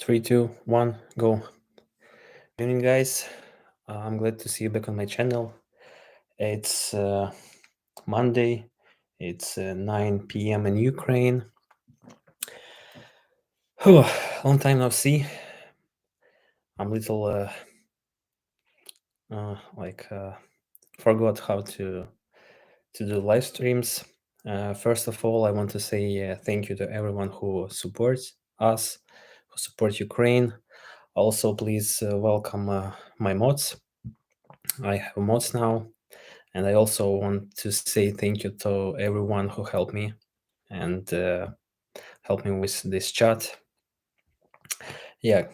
3, 2, 1, go. Good evening, guys. I'm glad to see you back on my channel. It's Monday. It's 9 p.m. in Ukraine. Long time no see. I'm little forgot how to do live streams. First of all, I want to say thank you to everyone who supports us, who supports Ukraine. Also, please welcome my mods. I have mods now. And I also want to say thank you to everyone who helped me and helped me with this chat. Yeah.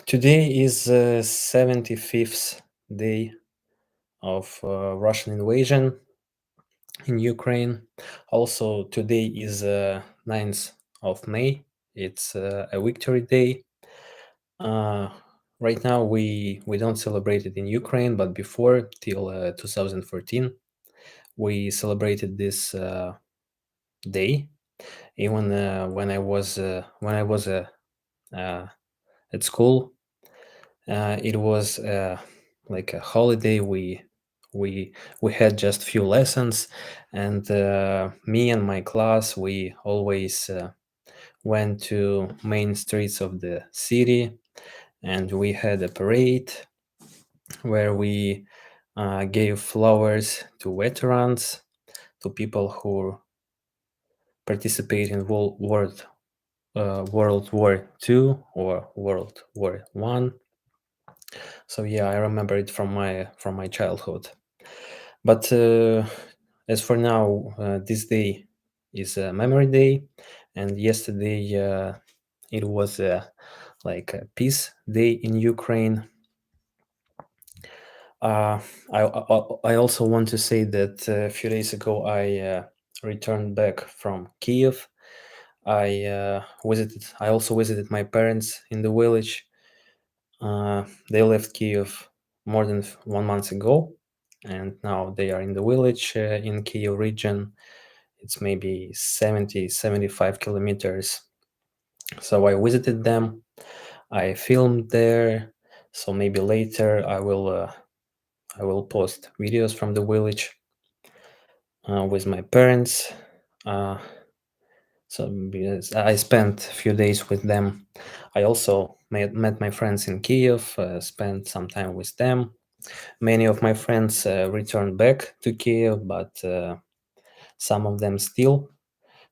Today is 75th day of Russian invasion in Ukraine. Also, today is 9th of May. It's a victory day. Right now, we don't celebrate it in Ukraine, but before, till 2014, we celebrated this day. Even when I was at school, it was like a holiday. We had just few lessons, and me and my class, we always went to main streets of the city, and we had a parade where we gave flowers to veterans, to people who participate in World War II or World War One. So yeah, I remember it from my childhood. But as for now, this day is a memory day, and yesterday it was like a peace day in Ukraine. I also want to say that a few days ago I returned back from Kiev. I also visited my parents in the village. They left Kiev more than 1 month ago, and now they are in the village in Kiev region. It's maybe 75 kilometers. So I visited them. I filmed there. So maybe later I will post videos from the village with my parents. So because I spent a few days with them. I also met my friends in Kiev, spent some time with them. Many of my friends returned back to Kiev, but some of them still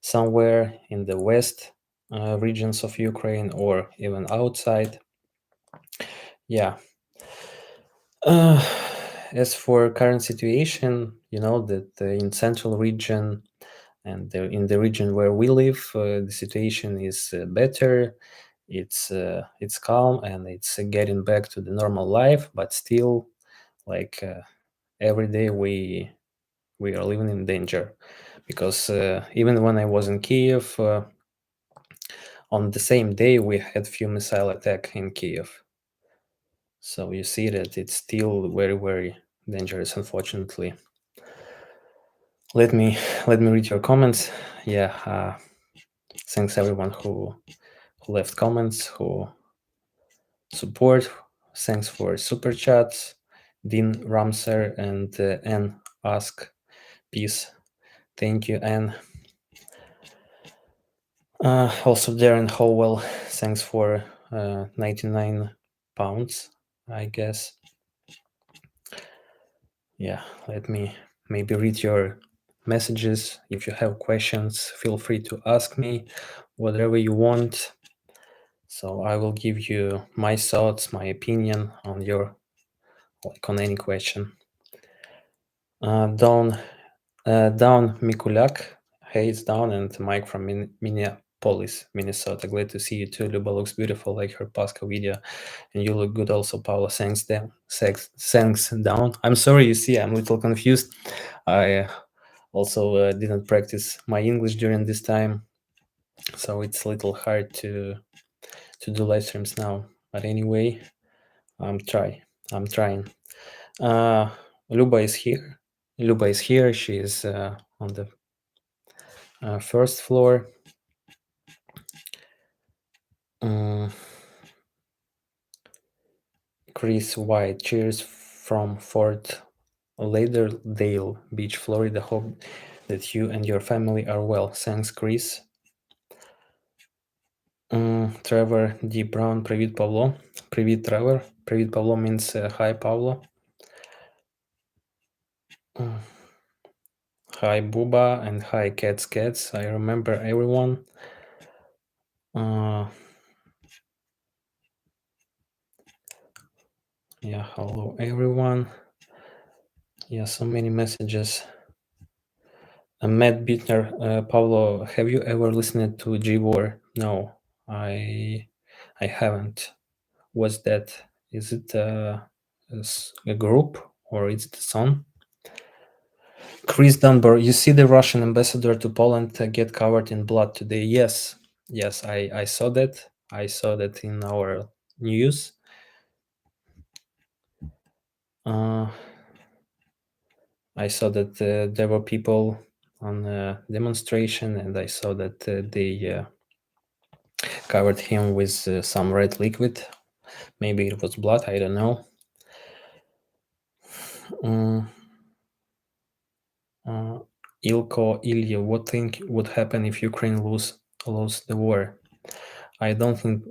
somewhere in the west regions of Ukraine or even outside. Yeah. As for current situation, you know that in central region and in the region where we live, the situation is better. It's calm and it's getting back to the normal life, but still, like every day we are living in danger, because even when I was in Kiev, on the same day we had few missile attack in Kiev. So you see that it's still very, very dangerous, unfortunately. Let me read your comments. Yeah, thanks everyone who left comments, who support. Thanks for super chats, Dean Ramser and Anne Ask Peace. Thank you, Anne. Also Darren Howell, thanks for 99 pounds, I guess. Yeah, let me maybe read your messages. If you have questions, feel free to ask me whatever you want. So I will give you my thoughts, my opinion on on any question. Down Mikulak, hey, it's Down, and Mike from Minneapolis, Minnesota. Glad to see you too. Luba looks beautiful like her Pascal video, and you look good also, Paula. Thanks, Down. I'm sorry, you see, I'm a little confused. I also didn't practice my English during this time, so it's a little hard to do live streams now. But anyway, I'm trying. Luba is here. She is on the first floor. Mm, Chris White, cheers from Fort Lauderdale Beach, Florida. Hope that you and your family are well. Thanks, Chris. Trevor D. Brown, Привіт, Pavlo. Привіт, Trevor. Привіт, Pavlo means hi, Pavlo. Hi, Buba, and hi, Cats. I remember everyone. Yeah, hello, everyone. Yeah, so many messages. Matt Bittner, Pablo, have you ever listened to G War? No, I haven't. What's that? Is it a group or is it a song? Chris Dunbar, you see the Russian ambassador to Poland get covered in blood today? Yes, I saw that. I saw that in our news. I saw that there were people on a demonstration, and I saw that they covered him with some red liquid. Maybe it was blood, I don't know. Ilko Ilya, what think would happen if Ukraine lose the war? I don't think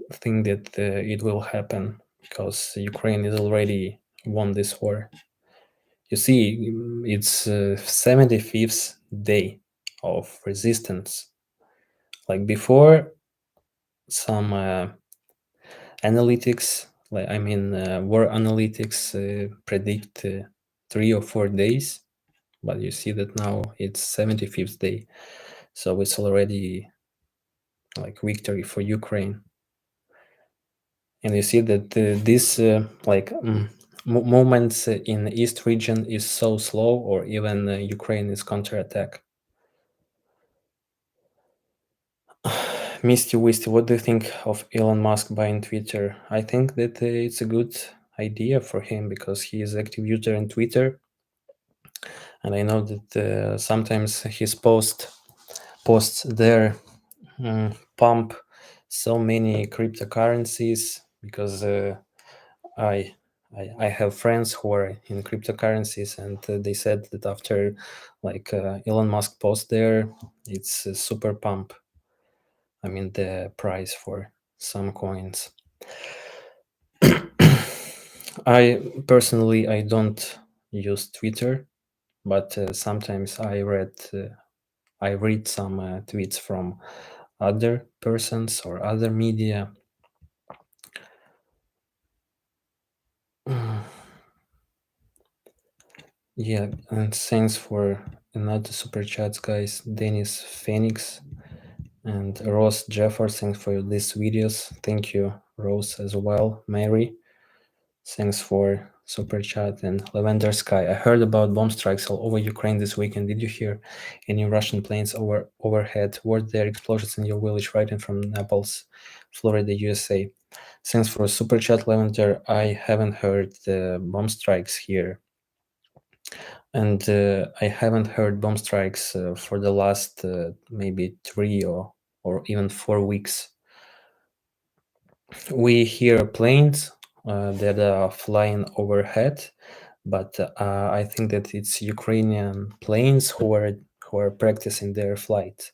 that it will happen because Ukraine is already won this war. You see, it's 75th day of resistance. Like before, some analytics, war analytics predict 3 or 4 days, but you see that now it's 75th day, so it's already like victory for Ukraine. And you see that this movements in the east region is so slow, or even Ukraine is counterattack. Misty Wisty, what do you think of Elon Musk buying Twitter? I think that it's a good idea for him because he is active user in Twitter, and I know that sometimes his posts there pump so many cryptocurrencies because I have friends who are in cryptocurrencies, and they said that after Elon Musk post there, it's a super pump. I mean the price for some coins. I personally I don't use Twitter, but sometimes I read some tweets from other persons or other media. Yeah, and thanks for another super chats, guys. Dennis Phoenix and Rose Jeffers, thanks for these videos. Thank you, Rose, as well. Mary, thanks for super chat. And Lavender Sky, I heard about bomb strikes all over Ukraine this weekend. Did you hear any Russian planes overhead? Were there explosions in your village right in from Naples, Florida, USA? Thanks for super chat, Lavender. I haven't heard the bomb strikes here. And I haven't heard bomb strikes for the last maybe 3 or even 4 weeks. We hear planes that are flying overhead, but I think that it's Ukrainian planes who are practicing their flight.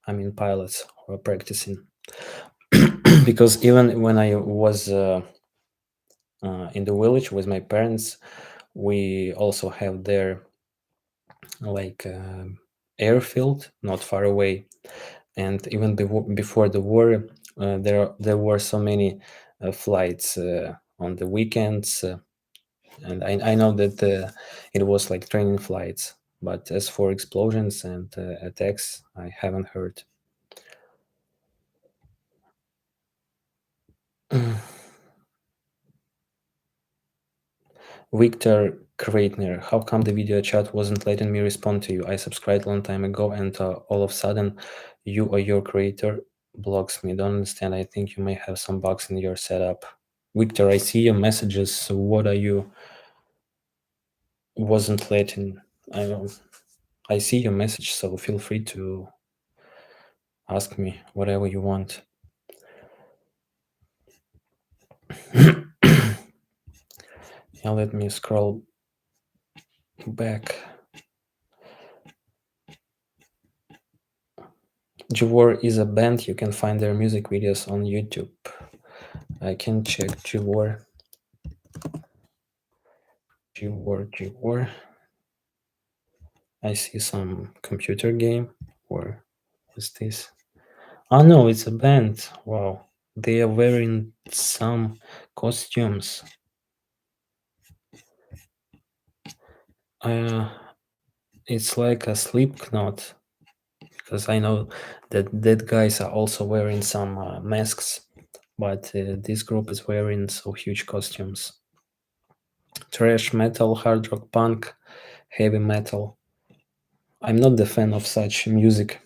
I mean, pilots who are practicing. Because even when I was in the village with my parents, we also have their airfield not far away, and even before the war, there were so many flights on the weekends, and I know that it was like training flights. But as for explosions and attacks, I haven't heard. Victor Kreitner, how come the video chat wasn't letting me respond to you? I subscribed a long time ago, and all of a sudden, you or your creator blocks me. Don't understand. I think you may have some bugs in your setup. Victor, I see your messages. So what are you? Wasn't letting. I see your message, so feel free to ask me whatever you want. Yeah, let me scroll back. Jawar is a band. You can find their music videos on YouTube. I can check Jawar. Jawar. I see some computer game. Or what's this? Oh no, it's a band. Wow. They are wearing some costumes. Uh, it's like a Slipknot, because I know that dead guys are also wearing some masks, but this group is wearing so huge costumes. Thrash metal, hard rock, punk, heavy metal. I'm not the fan of such music.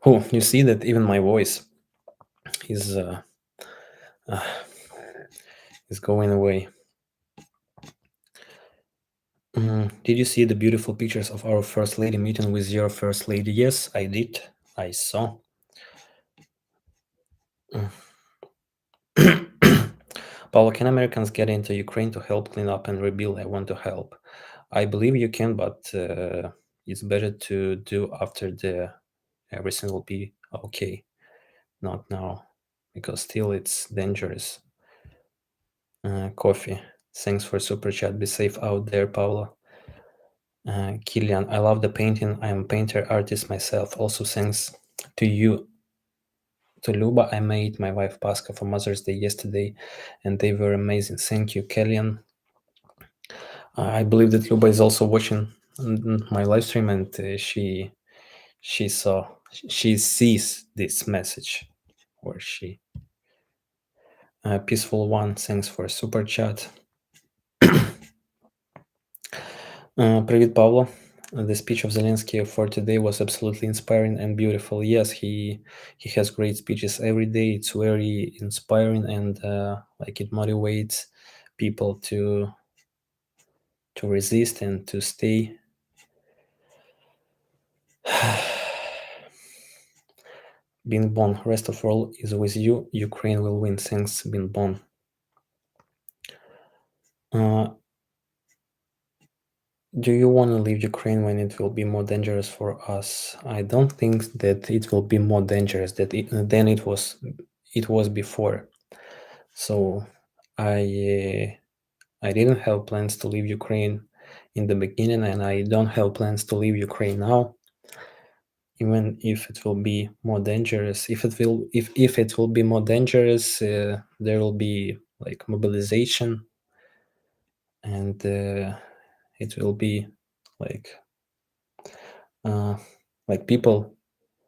Oh, you see that even my voice is uh, is going away. Did you see the beautiful pictures of our first lady meeting with your first lady? Yes, I did. I saw. Paulo, can Americans get into Ukraine to help clean up and rebuild? I want to help. I believe you can, but it's better to do after the everything will be okay, not now, because still it's dangerous. Coffee. Thanks for super chat. Be safe out there, Paulo. Kilian, I love the painting. I am a painter artist myself. Also, thanks to you, to Luba. I made my wife Pascha for Mother's Day yesterday, and they were amazing. Thank you, Kilian. I believe that Luba is also watching my live stream, and she sees this message, or she. Peaceful One, thanks for super chat. Привет, Pavlo. The speech of Zelensky for today was absolutely inspiring and beautiful. Yes, he has great speeches every day. It's very inspiring, and like it motivates people to resist and to stay. Bin Bon, rest of world is with you. Ukraine will win. Thanks, Bin Bon. Do you want to leave Ukraine when it will be more dangerous for us? I don't think that it will be more dangerous than it was before. So I didn't have plans to leave Ukraine in the beginning, and I don't have plans to leave Ukraine now. Even if it will be more dangerous, if it will be more dangerous, there will be like mobilization, and it will be like uh, like people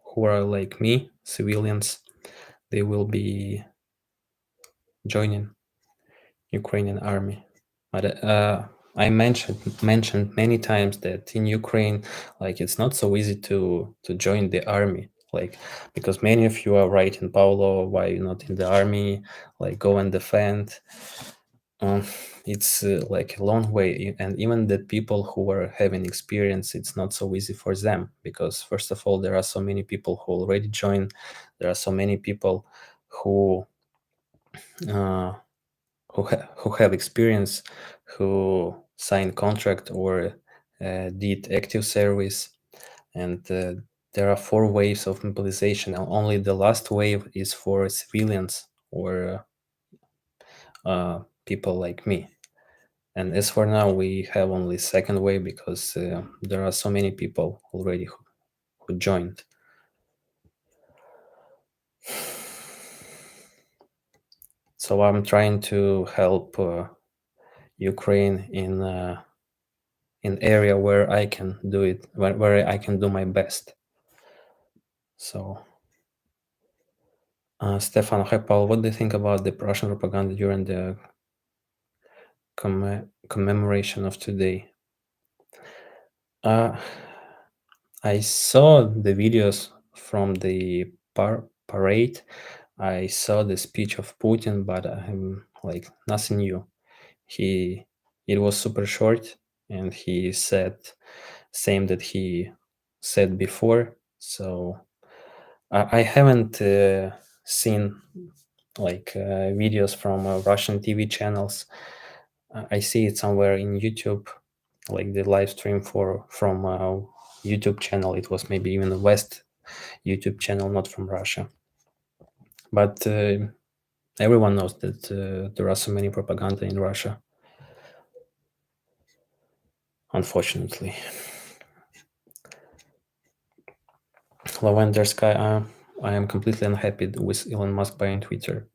who are like me, civilians, they will be joining Ukrainian army. But I mentioned many times that in Ukraine, like it's not so easy to join the army. Like because many of you are writing, Paulo, why you not in the army? Like go and defend. Um, it's like a long way, and even the people who are having experience, it's not so easy for them because first of all, there are so many people who already joined. There are so many people who uh, who have experience, who signed contract or did active service, and there are 4 waves of mobilization, and only the last wave is for civilians or people like me. And as for now, we have only second wave because there are so many people already who joined. So I'm trying to help Ukraine in area where I can do it, where I can do my best. So, Stefan, hi Paul, what do you think about the Russian propaganda during the commemoration of today? I saw the videos from the parade. I saw the speech of Putin, but I'm like nothing new. It was super short, and he said same that he said before. So I haven't seen like videos from Russian TV channels. I see it somewhere in YouTube, like the live stream from YouTube channel. It was maybe even the West YouTube channel, not from Russia. But everyone knows that there are so many propaganda in Russia, unfortunately. Lavender Sky, I am completely unhappy with Elon Musk buying Twitter.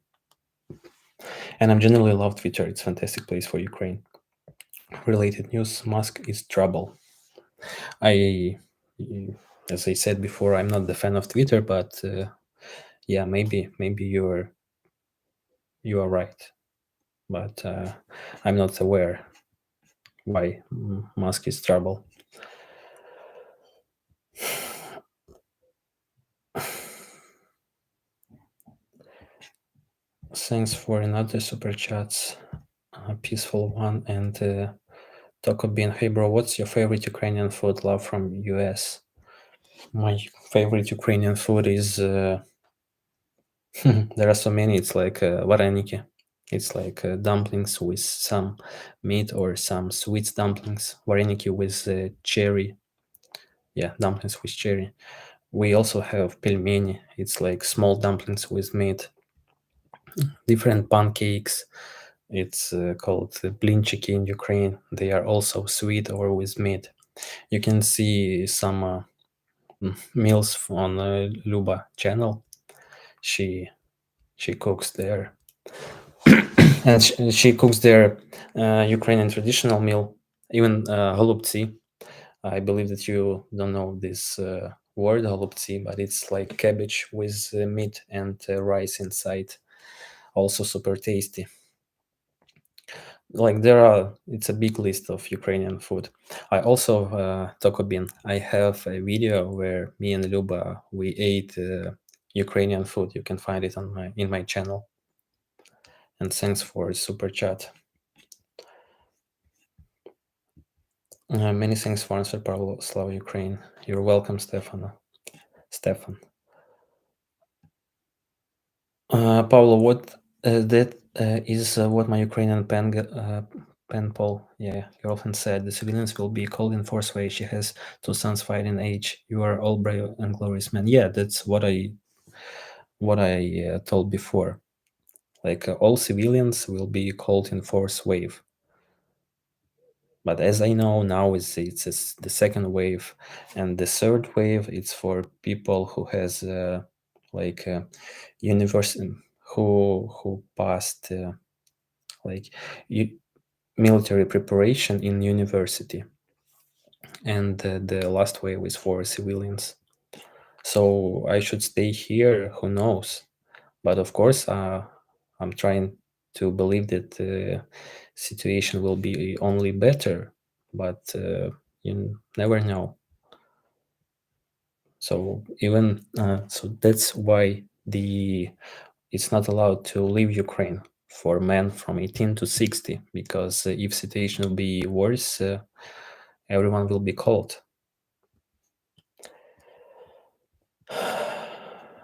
And I generally love Twitter. It's a fantastic place for Ukraine. Related news, Musk is trouble. I, as I said before, I'm not the fan of Twitter, but yeah, maybe you are right. But I'm not aware why Musk is trouble. Thanks for another super chats, peaceful one, and Taco Bean. Hey bro, what's your favorite Ukrainian food? Love from US. My favorite Ukrainian food is there are so many. It's like vareniki. It's like dumplings with some meat or some sweet dumplings. Vareniki with cherry. Yeah, dumplings with cherry. We also have pelmeni. It's like small dumplings with meat. Different pancakes. It's called blinchiki in Ukraine. They are also sweet or with meat. You can see some meals on Luba channel. She cooks there, and she cooks their Ukrainian traditional meal, even голубці. I believe that you don't know this word голубці, but it's like cabbage with meat and rice inside. Also super tasty. Like it's a big list of Ukrainian food. I also Taco Bean. I have a video where me and Luba we ate Ukrainian food. You can find it on my channel. And thanks for super chat. Many thanks for answer, Pavlo. Slava Ukraine. You're welcome, Stefan. Pavlo, what that is what my Ukrainian pen pal, yeah, girlfriend said. The civilians will be called in force way. She has 2 sons fighting age. You are all brave and glorious men. Yeah, that's what I told before. Like all civilians will be called in force wave. But as I know now, it's the second wave, and the third wave it's for people who has like university who passed like military preparation in university, and the last wave is for civilians. So I should stay here. Who knows? But of course, I'm trying to believe that the situation will be only better, but you never know. So even so, that's why it's not allowed to leave Ukraine for men from 18 to 60, because if situation will be worse, everyone will be called.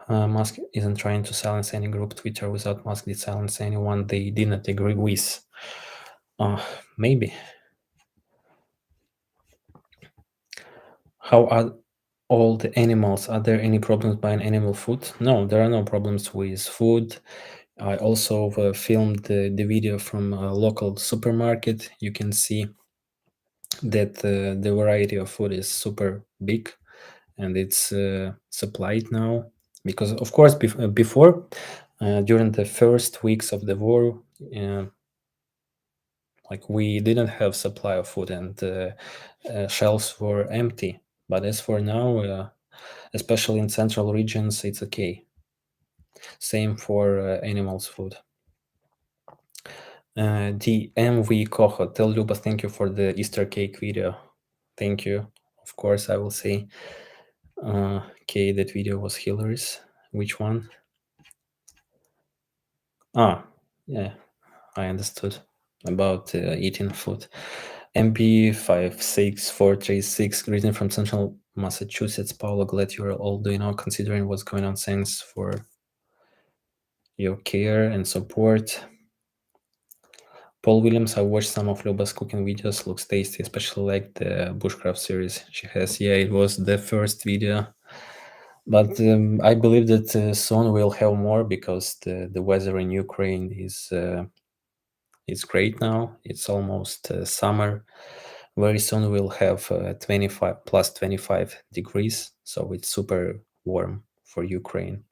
Musk isn't trying to silence any group. Twitter without Musk did silence anyone they didn't agree with. Maybe. How are all the animals? Are there any problems buying animal food? No, there are no problems with food. I also filmed the video from a local supermarket. You can see that the variety of food is super big, and it's supplied now. Because of course, before, during the first weeks of the war, uh, like we didn't have supply of food, and shelves were empty. But as for now, especially in central regions, it's okay. Same for animals food. The MV Koho, tell Luba thank you for the Easter cake video. Thank you. Of course, I will say. Okay, that video was hilarious. Which one? Yeah, I understood about eating food. MP56436, greeting from Central Massachusetts. Pavlo, glad you're all doing well, considering what's going on. Thanks for your care and support. Paul Williams, I watched some of Luba's cooking videos. Looks tasty, especially like the bushcraft series she has. Yeah, it was the first video, but I believe that soon we'll have more because the weather in Ukraine is great now. It's almost summer. Very soon we'll have 25 plus 25 degrees, so it's super warm for Ukraine.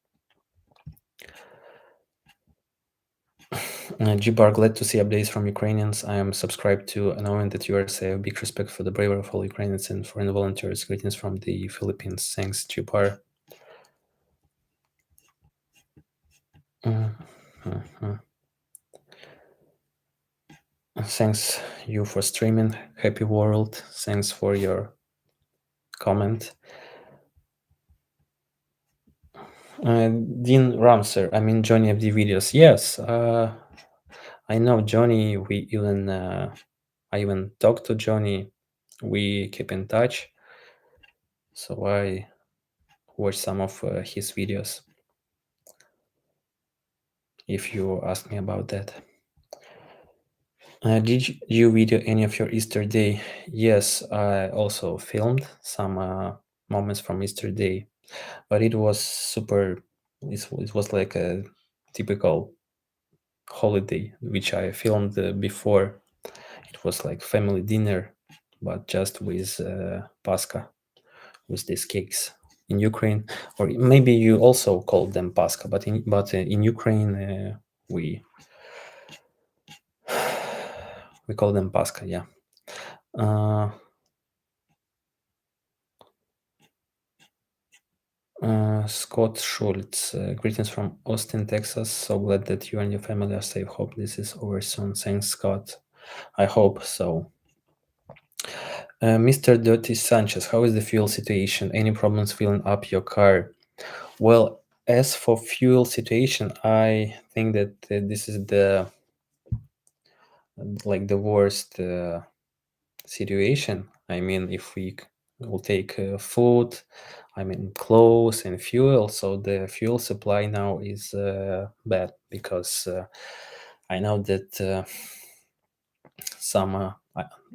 G-Bar, glad to see updates from Ukrainians. I am subscribed to knowing that you are safe. Big respect for the bravery of all Ukrainians and foreign volunteers. Greetings from the Philippines. Thanks, G-Bar. Thanks you for streaming. Happy world. Thanks for your comment. Dean Ramser, I mean Johnny FD videos. Yes, I know Johnny. I even talked to Johnny. We keep in touch. So I watch some of his videos. If you ask me about that. Did you video any of your Easter day? Yes, I also filmed some moments from Easter day, but it was super. It was like a typical holiday, which I filmed before. It was like family dinner, but just with Pascha, with these cakes in Ukraine, or maybe you also call them Pascha, but in Ukraine we call them Pascha. Yeah. Scott Schultz, greetings from Austin, Texas. So glad that you and your family are safe. Hope this is over soon. Thanks, Scott. I hope so. Mr. Dirty Sanchez, how is the fuel situation? Any problems filling up your car? Well, as for fuel situation, I think that this is the worst situation. I mean, if we will take food, I mean clothes and fuel, so the fuel supply now is bad because I know that some,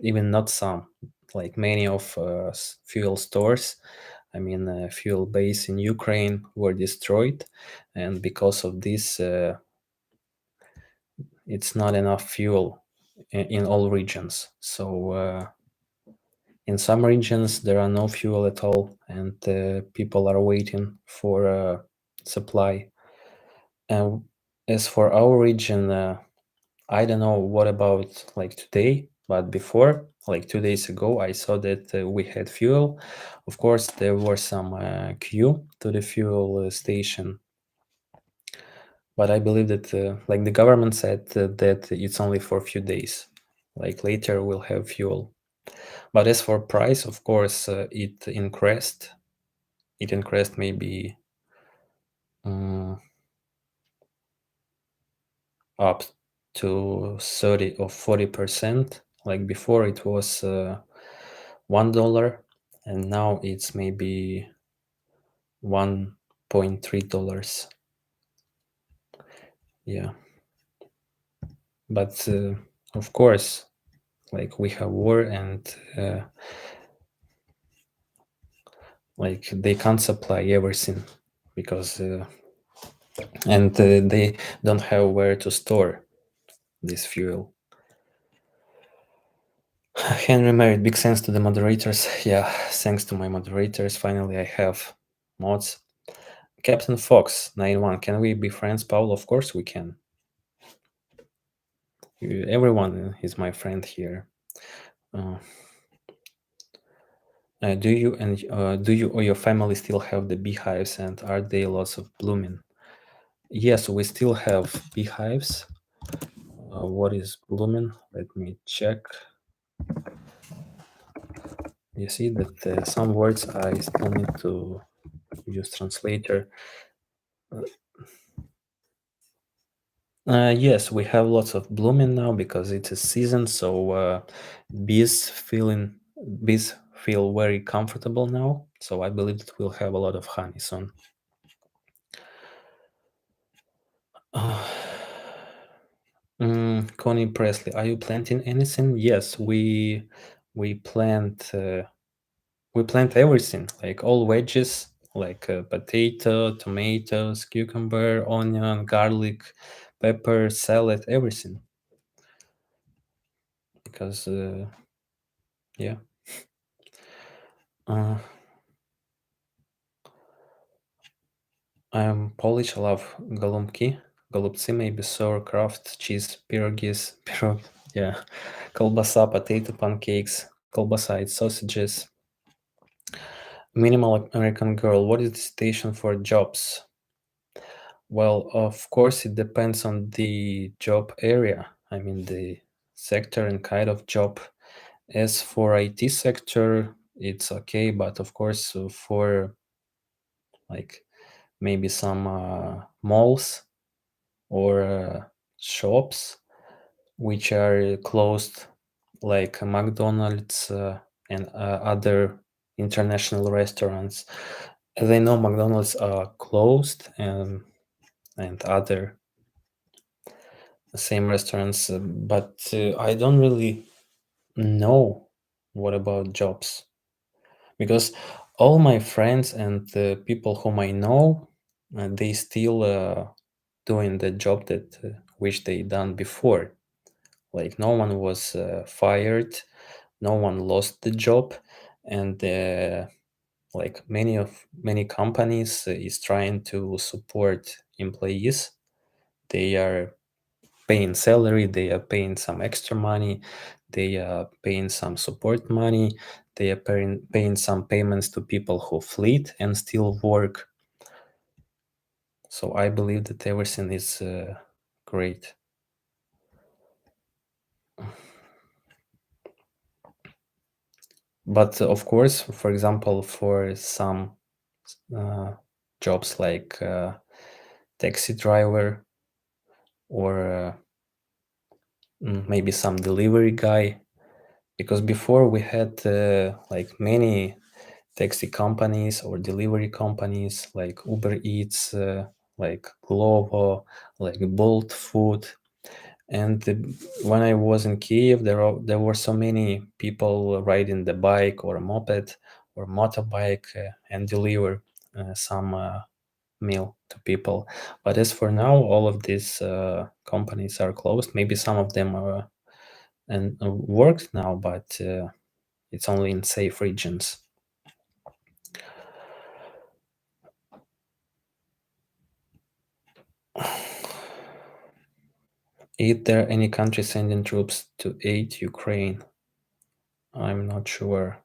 even not some, like many of fuel stores, I mean fuel base in Ukraine were destroyed, and because of this, it's not enough fuel in all regions. So in some regions, there are no fuel at all, and people are waiting for supply. And as for our region, I don't know what about like today, but before, like 2 days ago, I saw that we had fuel. Of course, there were some queue to the fuel station, but I believe that like the government said that it's only for a few days. Like later, we'll have fuel. But as for price, of course, it increased. It increased maybe up to 30 or 40%. Like before, it was $1, and now it's maybe $1.3. Yeah, but of course, like we have war, and like they can't supply everything because and they don't have where to store this fuel. Henry married, big thanks to the moderators. Yeah, thanks to my moderators. Finally, I have mods. Captain Fox 91, can we be friends, Paul? Of course we can. Everyone is my friend here. Do you or your family still have the beehives, and are they lots of blooming? Yes, we still have beehives. What is blooming? Let me check. You see that some words I still need to use translator. Yes, we have lots of blooming now because it's a season, so bees feel very comfortable now So I believe that we'll have a lot of honey soon. Connie Presley, are you planting anything? Yes, we plant everything, like all veggies, like potato, tomatoes, cucumber, onion, garlic, pepper, salad, everything. Because yeah. I'm Polish. I love golubцы, maybe sauerkraut, cheese, pierogies, yeah, колбаса, potato pancakes, колбаса, it's sausages. Minimal American Girl, what is the situation for jobs? Well, of course, it depends on the job area. I mean, the sector and kind of job. As for IT sector, it's okay, but of course, for like maybe some malls or shops which are closed, like McDonald's and other international restaurants. As I know, McDonald's are closed, and other same restaurants, but I don't really know what about jobs, because all my friends and the people whom I know, they still doing the job that which they done before. Like no one was fired, no one lost the job, and like many companies is trying to support employees. They are paying salary, they are paying some extra money, they are paying some support money, they are paying some payments to people who fled and still work. So I believe that everything is great. But of course, for example, for some uh, jobs like taxi driver or maybe some delivery guy, because before we had like many taxi companies or delivery companies like Uber Eats, like Glovo, like Bolt Food. And when I was in Kiev, there were so many people riding the bike or a moped or motorbike and deliver some meal to people. But as for now, all of these companies are closed. Maybe some of them are and worked now, but it's only in safe regions. Is there any country sending troops to aid Ukraine? I'm not sure.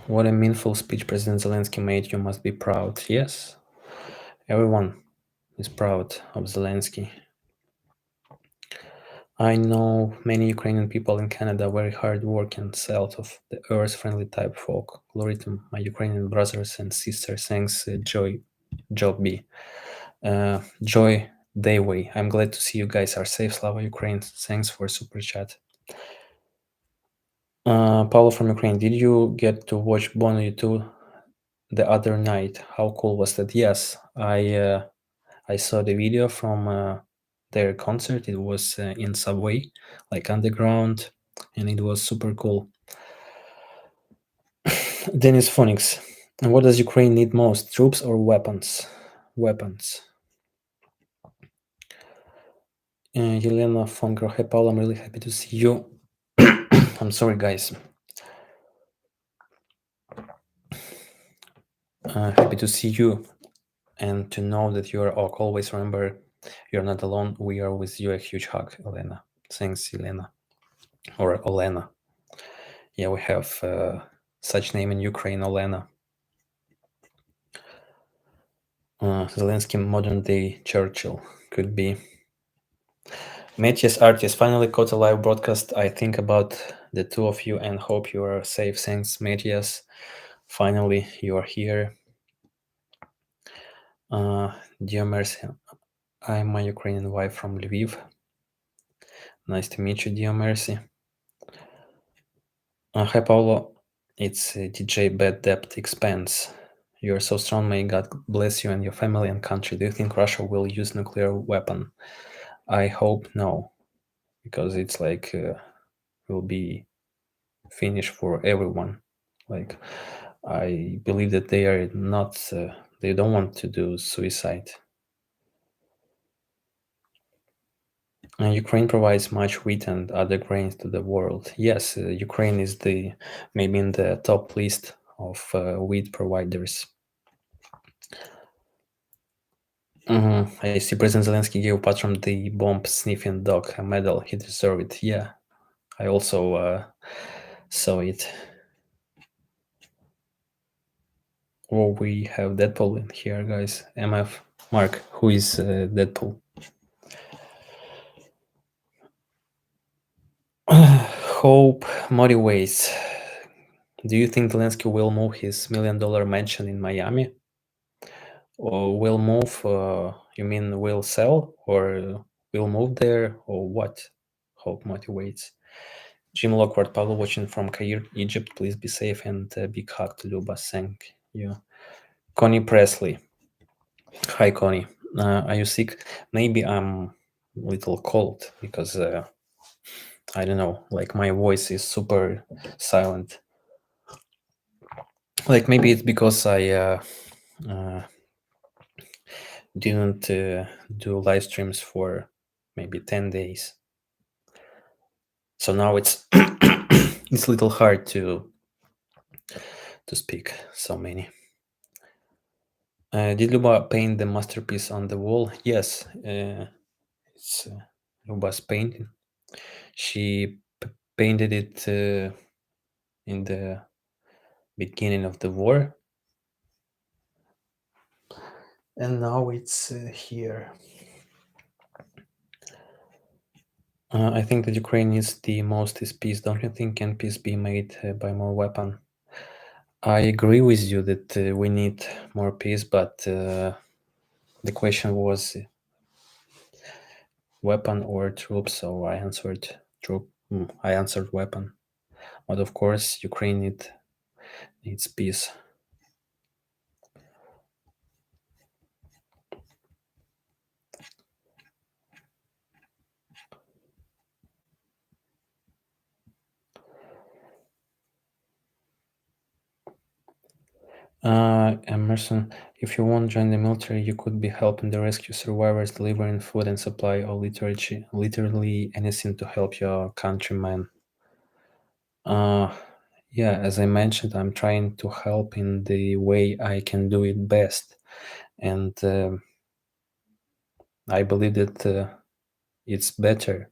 What a meaningful speech President Zelensky made. You must be proud. Yes, everyone is proud of Zelensky. I know many Ukrainian people in Canada, very hardworking, salt of the earth-friendly type folk. Glory to my Ukrainian brothers and sisters. Thanks, Job B. Joy Dayway. I'm glad to see you guys are safe. Slava Ukraine. Thanks for super chat. Pavlo from Ukraine. Did you get to watch Bono U2 the other night? How cool was that? Yes, I saw the video from their concert. It was in subway, like underground, and it was super cool. Dennis Phoenix. What does Ukraine need most, troops or weapons? Weapons. Yelena von Grohe, Paul, I'm really happy to see you. I'm sorry, guys. Happy to see you and to know that you are always remember you're not alone. We are with you. A huge hug, Elena. Thanks, Elena. Or Olena. Yeah, we have such name in Ukraine, Olena. Zelensky, modern day Churchill, could be. Matthias Artist finally caught a live broadcast. I think about the two of you and hope you are safe. Thanks, Matthias. Finally, you are here. Dear Mercy, I'm my Ukrainian wife from Lviv. Nice to meet you, dear Mercy. Hi, Pavlo. It's DJ Bad Debt Expense. You're so strong. May God bless you and your family and country. Do you think Russia will use nuclear weapon? I hope no, because it's like will be finished for everyone. Like I believe that they are not. They don't want to do suicide. Ukraine provides much wheat and other grains to the world. Yes, Ukraine is the maybe in the top list of wheat providers. I see President Zelensky gave Patron the bomb sniffing dog a medal. He deserved it. Yeah, I also saw it. Oh, we have Deadpool in here, guys. MF Mark, who is Deadpool? Hope motivates. Do you think Zelensky will move his $1 million mansion in Miami? Or will move? You mean will sell or will move there or what? Hope motivates. Jim Lockhart, Pablo watching from Cairo, Egypt. Please be safe and big hug to Luba. Thank you. Connie Presley. Hi, Connie. Are you sick? Maybe I'm a little cold because I don't know. Like my voice is super silent. Like maybe it's because I uh, didn't do live streams for maybe 10 days. So now it's it's a little hard to speak so many. Did Luba paint the masterpiece on the wall? Yes, it's Luba's painting. She painted it in the beginning of the war, and now it's here. I think that Ukraine is the most is peace. Don't you think? Can peace be made by more weapon? I agree with you that we need more peace, but the question was weapon or troops, so I answered troop. I answered weapon, but of course Ukraine needs peace. Emerson, if you won't join the military, you could be helping the rescue survivors, delivering food and supply, or literally anything to help your countrymen. Yeah, as I mentioned, I'm trying to help in the way I can do it best, and I believe that it's better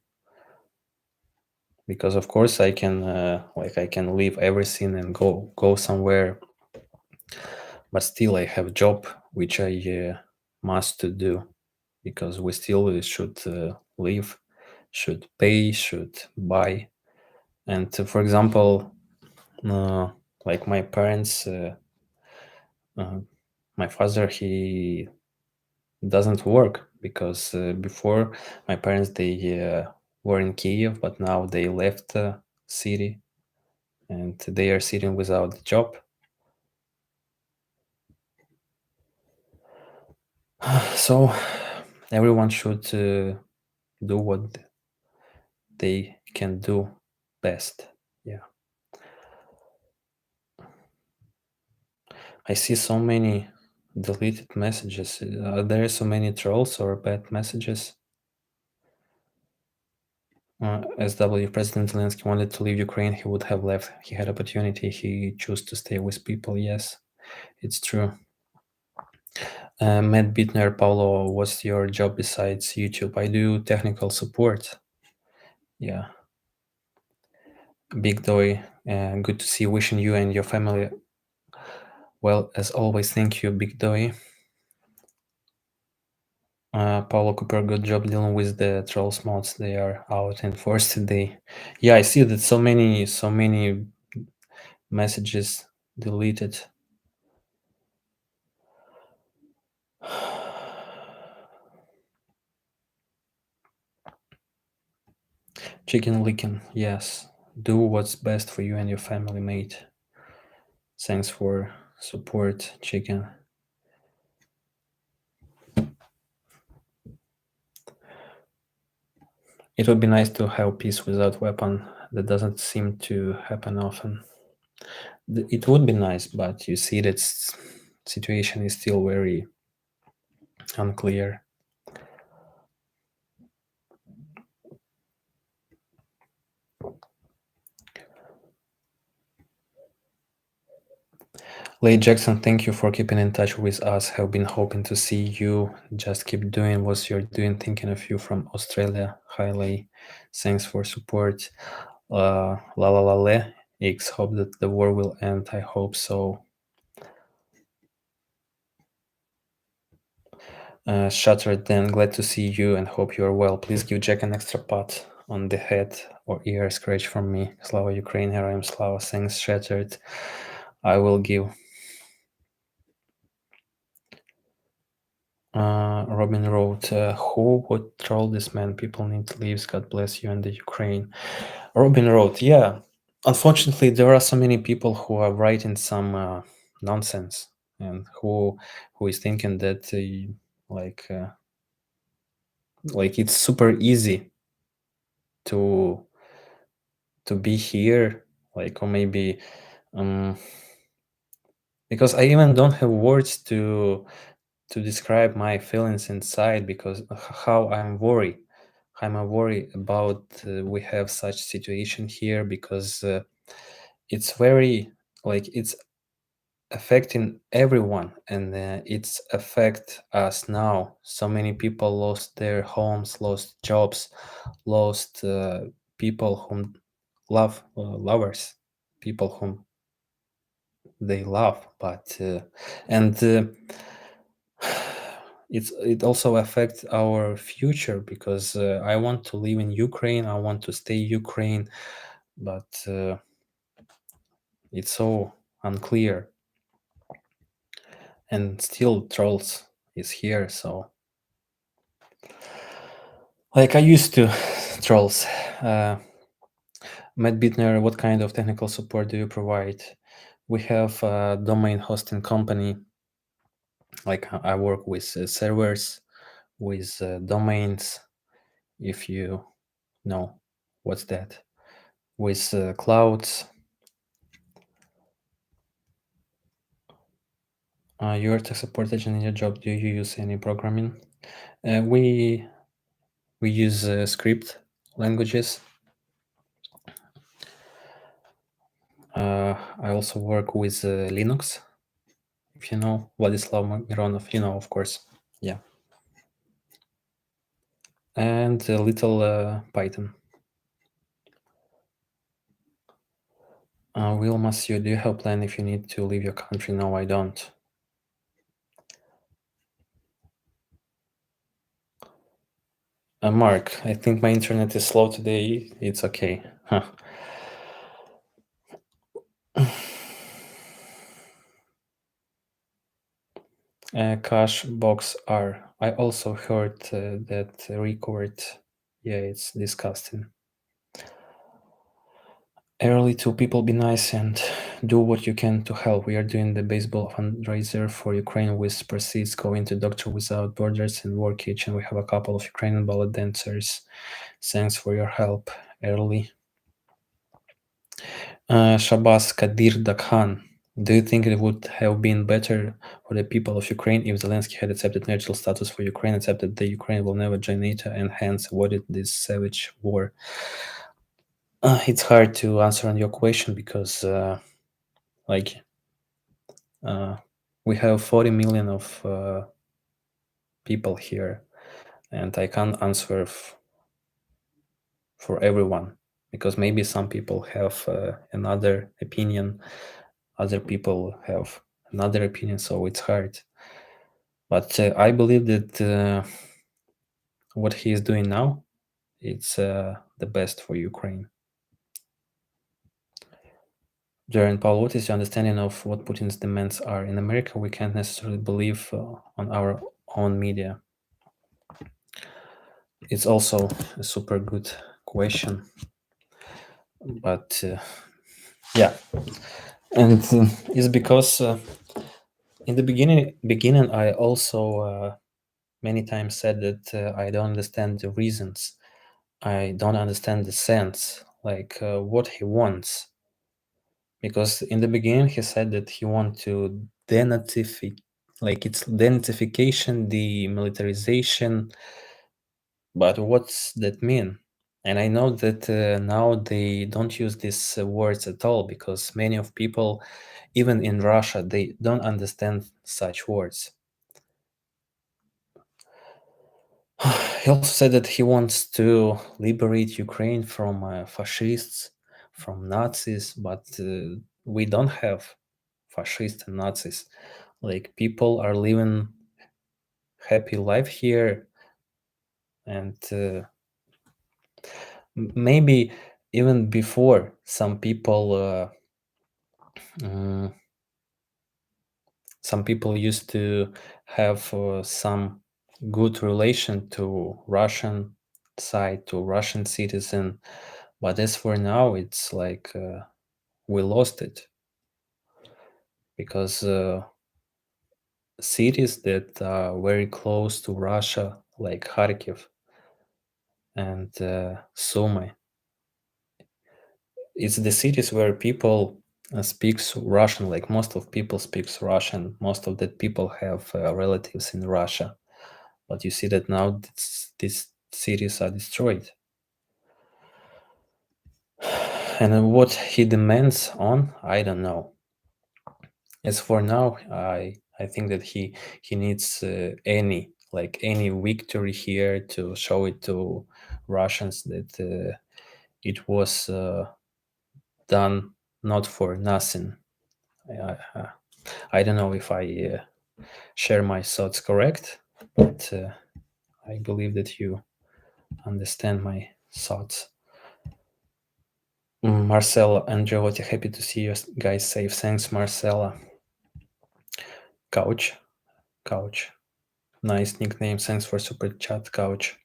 because, of course, I can I can leave everything and go somewhere, but still I have job which I must to do because we still should live, should pay, should buy, and for example, uh, like my parents. Uh, my father he doesn't work because before my parents they were in Kiev, but now they left the city and they are sitting without a job. So everyone should do what they can do best. Yeah, I see so many deleted messages. Are there so many trolls or bad messages? SW President Zelensky wanted to leave Ukraine, he would have left. He had opportunity. He chose to stay with people. Yes, it's true. Matt Bittner, Paulo, what's your job besides YouTube? I do technical support. Yeah. Big Doy, good to see you. Wishing you and your family well, as always. Thank you, Big Doy. Paulo Cooper, good job dealing with the trolls mods. They are out in force today. Yeah, I see that so many messages deleted. Chicken licking, yes. Do what's best for you and your family, mate. Thanks for support, chicken. It would be nice to have peace without weapon. That doesn't seem to happen often. It would be nice, but you see that situation is still very unclear. Late Jackson, thank you for keeping in touch with us. Have been hoping to see you. Just keep doing what you're doing. Thinking of you from Australia. Hi, Lay. Thanks for support. La la la le. X. Hope that the war will end. I hope so. Shattered, then glad to see you and hope you are well. Please give Jack an extra pat on the head or ear scratch from me. Slava Ukraine, here I am Slava. Thanks, Shattered. I will give. Robin wrote, who would troll this man? People need leaves. God bless you and the Ukraine. Robin wrote, yeah, unfortunately, there are so many people who are writing some nonsense and who is thinking that like it's super easy to be here, like, or maybe um because I even don't have words to describe my feelings inside, because how I'm a worry about we have such situation here, because it's very, like, it's affecting everyone, and it's affect us now. So many people lost their homes, lost jobs, lost people whom lovers, people whom they love, but and it also affects our future, because I want to live in Ukraine, I want to stay Ukraine, but it's so unclear, and still trolls is here. So, like, I used to trolls. Matt Bittner, what kind of technical support do you provide? We have a domain hosting company. Like, I work with servers, with domains, if you know what's that, with clouds. You're a tech support agent in your job. Do you use any programming? We use script languages. I also work with Linux. If you know Vladislav Mironov, you know, of course. Yeah, and a little Python. Will Masio, do you have plan if you need to leave your country? No, I don't. Mark, I think my internet is slow today. It's okay. Huh. Cash box R. I also heard that record. Yeah, it's disgusting. Early to people, be nice and do what you can to help. We are doing the baseball fundraiser for Ukraine with proceeds going to Doctor Without Borders and War Kitchen. We have a couple of Ukrainian ballet dancers. Thanks for your help, Early. Shabazz Kadir Dakhan. Do you think it would have been better for the people of Ukraine if Zelensky had accepted neutral status for Ukraine, accepted that Ukraine will never join NATO, and hence avoided this savage war? It's hard to answer on your question, because like we have 40 million of people here, and I can't answer for everyone, because maybe some people have another opinion, other people have another opinion, so it's hard. But I believe that what he is doing now, it's the best for Ukraine. During Paul, what is your understanding of what Putin's demands are? In America, we can't necessarily believe on our own media. It's also a super good question, but yeah, and it's because in the beginning I also many times said that I don't understand the reasons. I don't understand the sense, like what he wants. Because in the beginning he said that he want to denazify, like it's denazification, demilitarization. But what's that mean? And I know that now they don't use these words at all because many of people, even in Russia, they don't understand such words. He also said that he wants to liberate Ukraine from fascists, from Nazis, but we don't have fascists and Nazis. Like people are living happy life here, and maybe even before mm, some people used to have some good relation to Russian side, to Russian citizen, but as for now it's like we lost it because cities that are very close to Russia, like Kharkiv and Sumy, it's the cities where people speaks Russian. Like most of people speaks Russian. Most of the people have relatives in Russia. But you see that now these cities are destroyed. And what he demands on, I don't know. As for now, I think that he needs any victory here to show it to Russians that it was done not for nothing. I don't know if I share my thoughts correct, but I believe that you understand my thoughts. Marcella and Giolotti, happy to see you guys safe. Thanks, Marcella. Couch, couch. Nice nickname. Thanks for super chat, couch.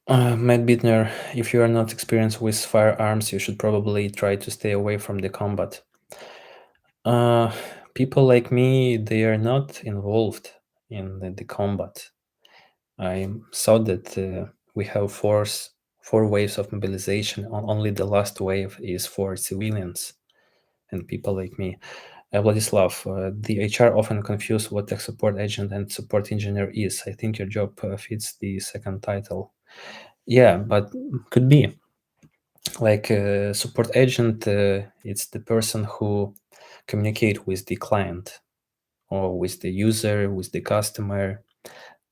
Matt Bittner, if you are not experienced with firearms, you should probably try to stay away from the combat. People like me, they are not involved in the combat. I saw that we have four waves of mobilization. Only the last wave is for civilians and people like me. Vladislav, the HR often confuse what tech support agent and support engineer is. I think your job fits the second title. Yeah, but could be. Like support agent, it's the person who communicate with the client or with the user, with the customer,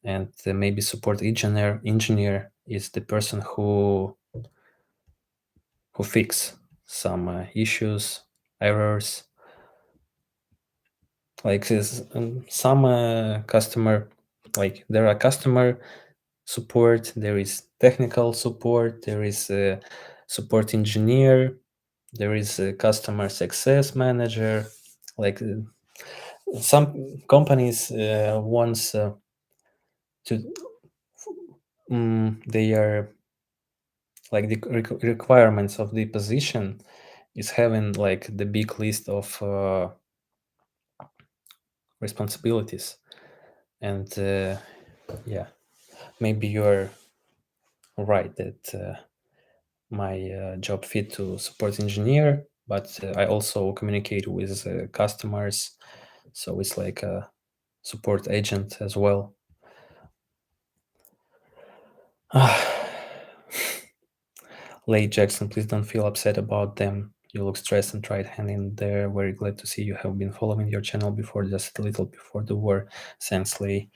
and maybe support engineer is the person who fix some issues, errors. Like some customer, like there are customer support, there is technical support, there is a support engineer, there is a customer success manager. Like some companies wants to they are like the requirements of the position is having like the big list of responsibilities, and yeah, maybe you're right that my job fit to support engineer, but I also communicate with customers, so it's like a support agent as well. Late Jackson, please don't feel upset about them. You look stressed and tried hanging there. Very glad to see you have been following your channel before, just a little before the war. Thanks, Lay.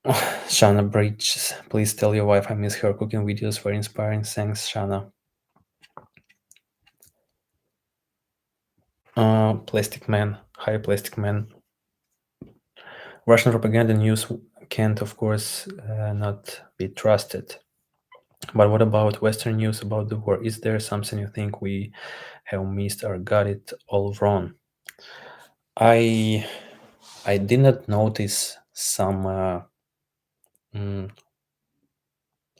Shana Bridges, please tell your wife I miss her cooking videos, very inspiring. Thanks, Shana. Plastic Man, hi Plastic Man. Russian propaganda news can't, of course, not be trusted. But what about Western news about the war? Is there something you think we have missed or got it all wrong? I I did not notice some mm,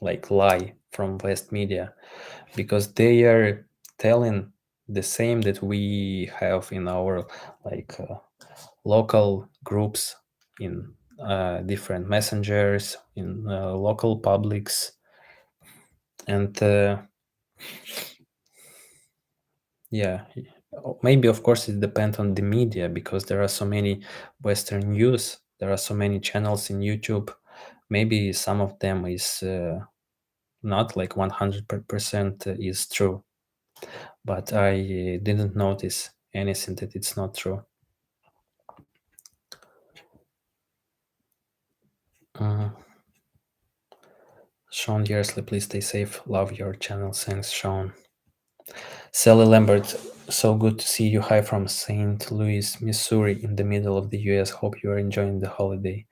like lie from West media, because they are telling the same that we have in our like local groups, in different messengers, in local publics, and yeah, maybe of course it depends on the media, because there are so many Western news, there are so many channels in YouTube. Maybe some of them is not like 100% is true, but I didn't notice anything that it's not true. Uh, Sean Yersley, please stay safe. Love your channel. Thanks, Sean. Sally Lambert, so good to see you. Hi from St. Louis, Missouri, in the middle of the US. Hope you are enjoying the holiday.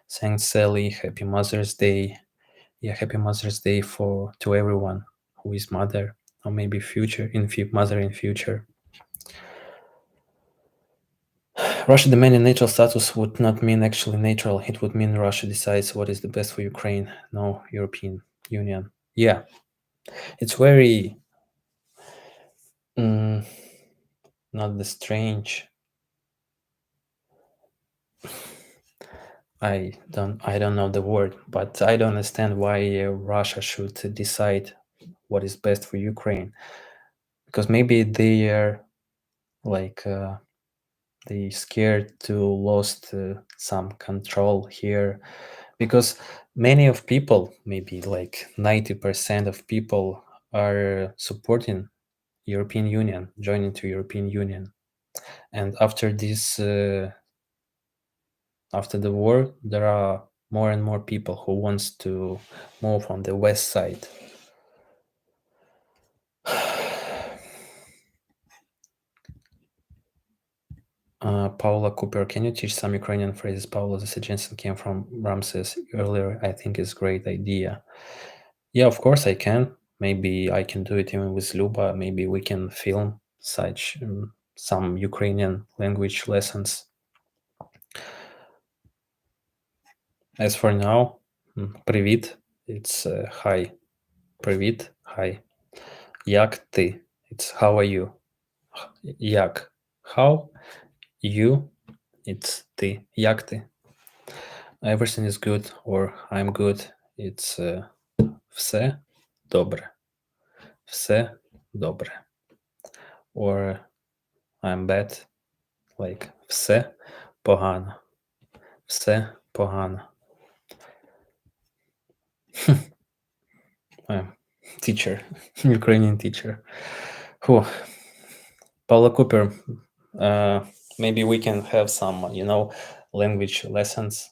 Thanks, Sally. Happy Mother's Day. Yeah, happy Mother's Day to everyone who is mother, or maybe mother in future. Russia demanding neutral status would not mean actually neutral. It would mean Russia decides what is the best for Ukraine, no European Union. Yeah, it's very not the strange. I don't know the word, but I don't understand why Russia should decide what is best for Ukraine, because maybe they are like they scared to lost some control here, because many of people, maybe like 90% of people, are supporting European Union, joining to European Union, and after the war, there are more and more people who wants to move on the west side. Paula Cooper, can you teach some Ukrainian phrases? Paula, the suggestion came from Ramses earlier. I think it's a great idea. Yeah, of course I can. Maybe I can do it even with Luba. Maybe we can film such some Ukrainian language lessons. As for now, привіт, it's hi. Привіт, hi. Як ти? It's how are you? Як? How? You? It's ти. Як ти? Everything is good, or I'm good. It's все добре. Все добре. Or I'm bad. Like все погано. Все погано. Teacher, Ukrainian teacher. Whew. Paula Cooper, maybe we can have some, language lessons.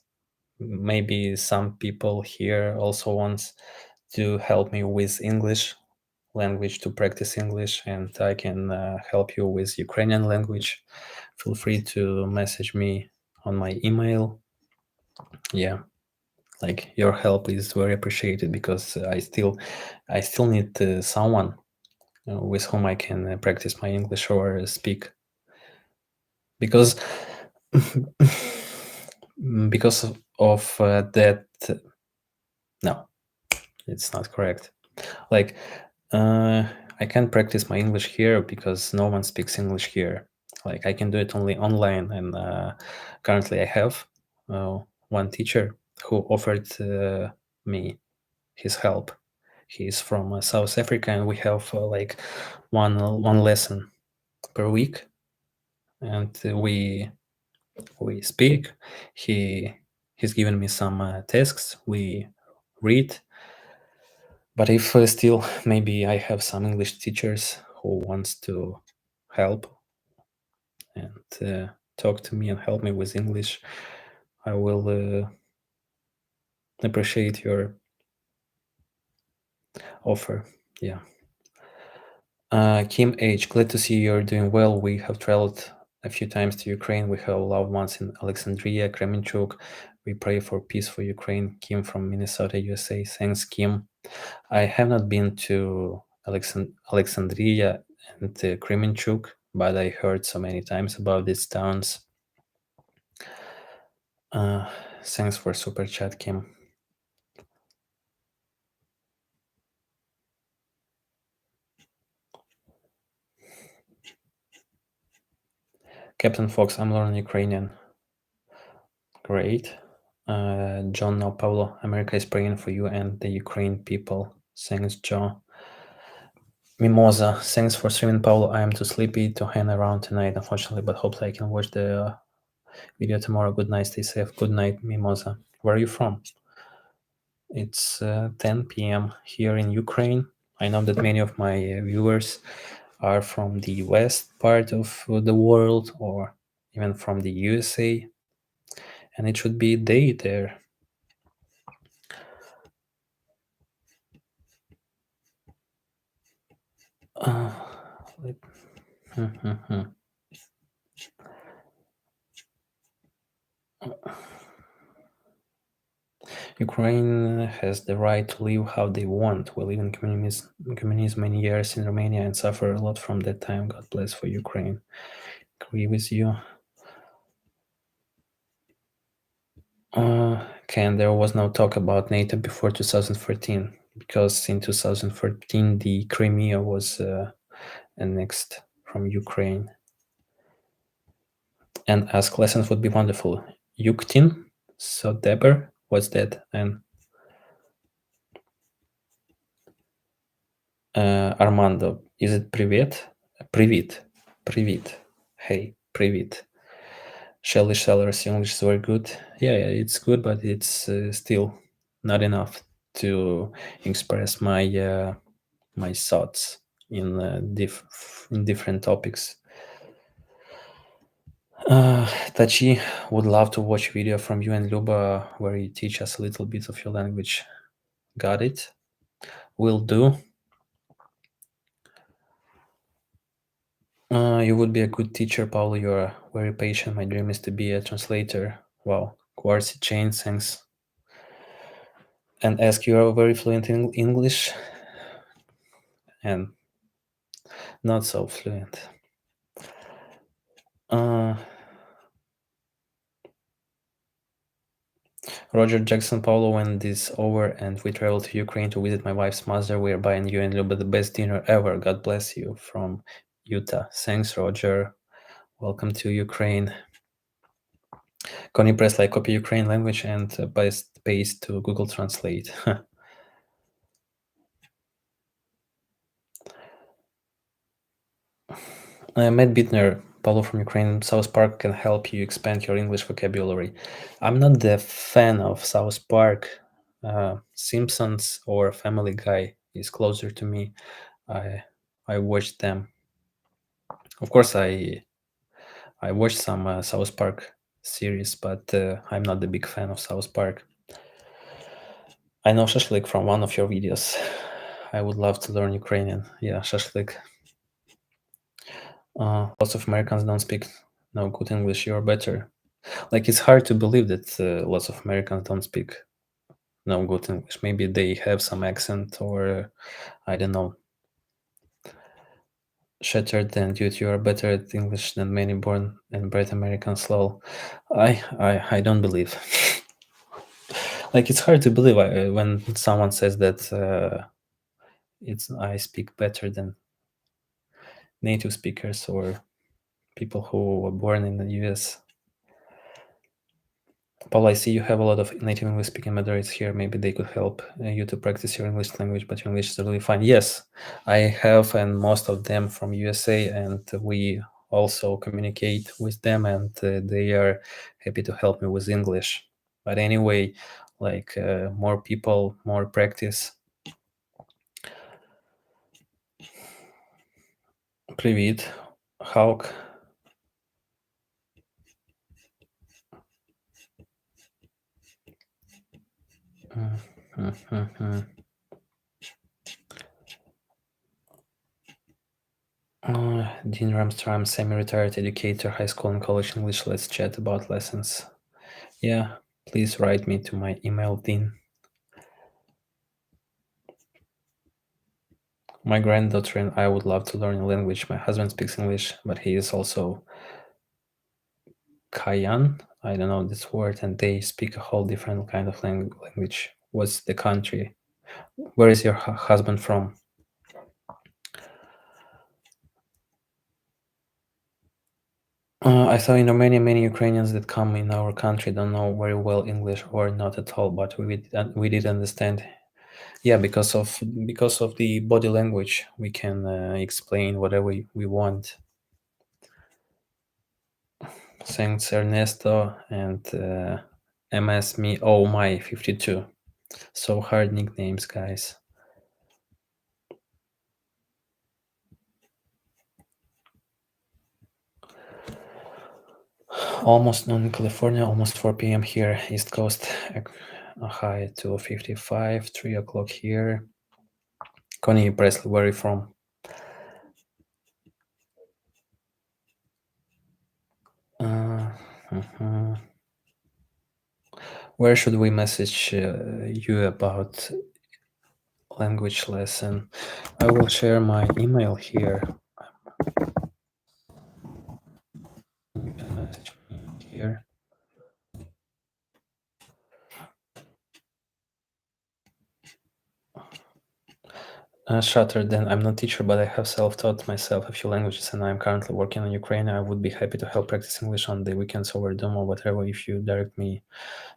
Maybe some people here also wants to help me with English language, to practice English, and I can help you with Ukrainian language. Feel free to message me on my email. Yeah, like your help is very appreciated, because I still need someone with whom I can practice my English or speak, because because of that. No, it's not correct. Like I can't practice my English here because no one speaks English here. Like I can do it only online, and currently I have one teacher who offered me his help. He's from South Africa, and we have like one lesson per week, and we speak. He's given me some tasks. We read. But if still maybe I have some English teachers who wants to help and talk to me and help me with English, I will appreciate your offer. Yeah. Kim H, glad to see you're doing well. We have traveled a few times to Ukraine. We have loved ones in Alexandria, Kremenchuk. We pray for peace for Ukraine. Kim from Minnesota, USA. Thanks, Kim. I have not been to Alexandria and Kremenchuk, but I heard so many times about these towns. Uh, Thanks for super chat, Kim. Captain Fox, I'm learning Ukrainian. Great. John, no, Pavlo, America is praying for you and the Ukraine people. Thanks, Joe. Mimosa, thanks for streaming, Pavlo. I am too sleepy to hang around tonight, unfortunately, but hopefully I can watch the video tomorrow. Good night, stay safe. Good night, Mimosa. Where are you from? It's 10 p.m. here in Ukraine. I know that many of my viewers are from the west part of the world or even from the USA, and it should be day there. Let- Ukraine has the right to live how they want. We live in communism many years in Romania and suffer a lot from that time. God bless for Ukraine. Agree with you. Ken, there was no talk about NATO before 2014 because in 2014 the Crimea was annexed from Ukraine. And ask lessons would be wonderful. Yuktin, so Deber, what's that? And Armando, is it привет? Привет, привет. Hey, привет. Shelly Sellers English is very good. Yeah, it's good, but it's still not enough to express my thoughts in in different topics. Tachi would love to watch video from you and Luba where you teach us a little bit of your language. Got it? Will do. You would be a good teacher, Paulo. You're very patient. My dream is to be a translator. Wow. Quartzy chain, thanks. And ask, you are very fluent in English and not so fluent. Roger Jackson, Paulo, when this over and we travel to Ukraine to visit my wife's mother, we are buying you and Luba the best dinner ever. God bless you from Utah. Thanks, Roger. Welcome to Ukraine. Connie press like copy Ukraine language and paste to Google Translate. Matt Bittner, Paulo from Ukraine, South Park can help you expand your English vocabulary. I'm not the fan of South Park. Simpsons or Family Guy is closer to me. I watched them. Of course, I watched some South Park series, but I'm not the big fan of South Park. I know Shashlik from one of your videos. I would love to learn Ukrainian. Yeah, Shashlik. Lots of Americans don't speak no good English. You're better. Like it's hard to believe that lots of Americans don't speak no good English. Maybe they have some accent or I don't know. Shattered and dude, you are better at English than many born and bred Americans. Lol. I don't believe. Like it's hard to believe when someone says that I speak better than native speakers or people who were born in the US. Paul, I see you have a lot of native English speaking moderates here. Maybe they could help you to practice your English language, but your English is really fine. Yes, I have, and most of them from USA, and we also communicate with them, and they are happy to help me with English. But anyway, like more people, more practice. Привіт, Hawk. Dean Ramstrom, semi-retired educator, high school and college English. Let's chat about lessons. Yeah, please write me to my email, Dean. My granddaughter and I would love to learn a language. My husband speaks English, but he is also Kayan. I don't know this word, and they speak a whole different kind of language. What's the country? Where is your husband from? I saw in Romania many Ukrainians that come in our country don't know very well English or not at all, but we did understand. Yeah, because of the body language, we can explain whatever we want. Thanks Ernesto and MS me. Oh my 52. So hard nicknames, guys. Almost noon in California, almost 4 p.m. here, East Coast. A high 2:55, 3 o'clock here. Connie Presley, where are you from? Mhm. Where should we message you about language lesson? I will share my email here. Message me here. Shutter, then I'm not teacher, but I have self-taught myself a few languages, and I'm currently working on Ukrainian. I would be happy to help practice English on the weekends over Zoom or whatever if you direct me.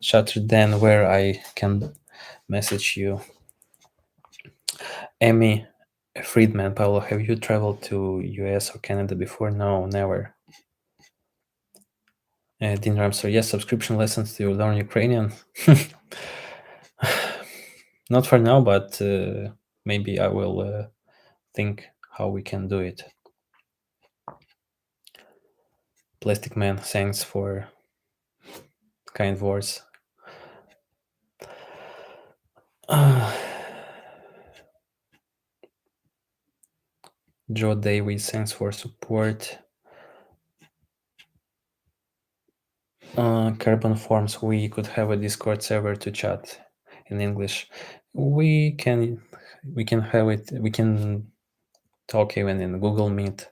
Shutter, then where I can message you. Amy Friedman, Pavlo, have you traveled to US or Canada before? No, never. Dean Ramsey, yes, subscription lessons to learn Ukrainian. Not for now, but maybe I will think how we can do it. Plastic Man, thanks for kind words. Joe Davis, thanks for support. Carbon Forms, we could have a Discord server to chat in English. We can have it. We can talk even in Google Meet.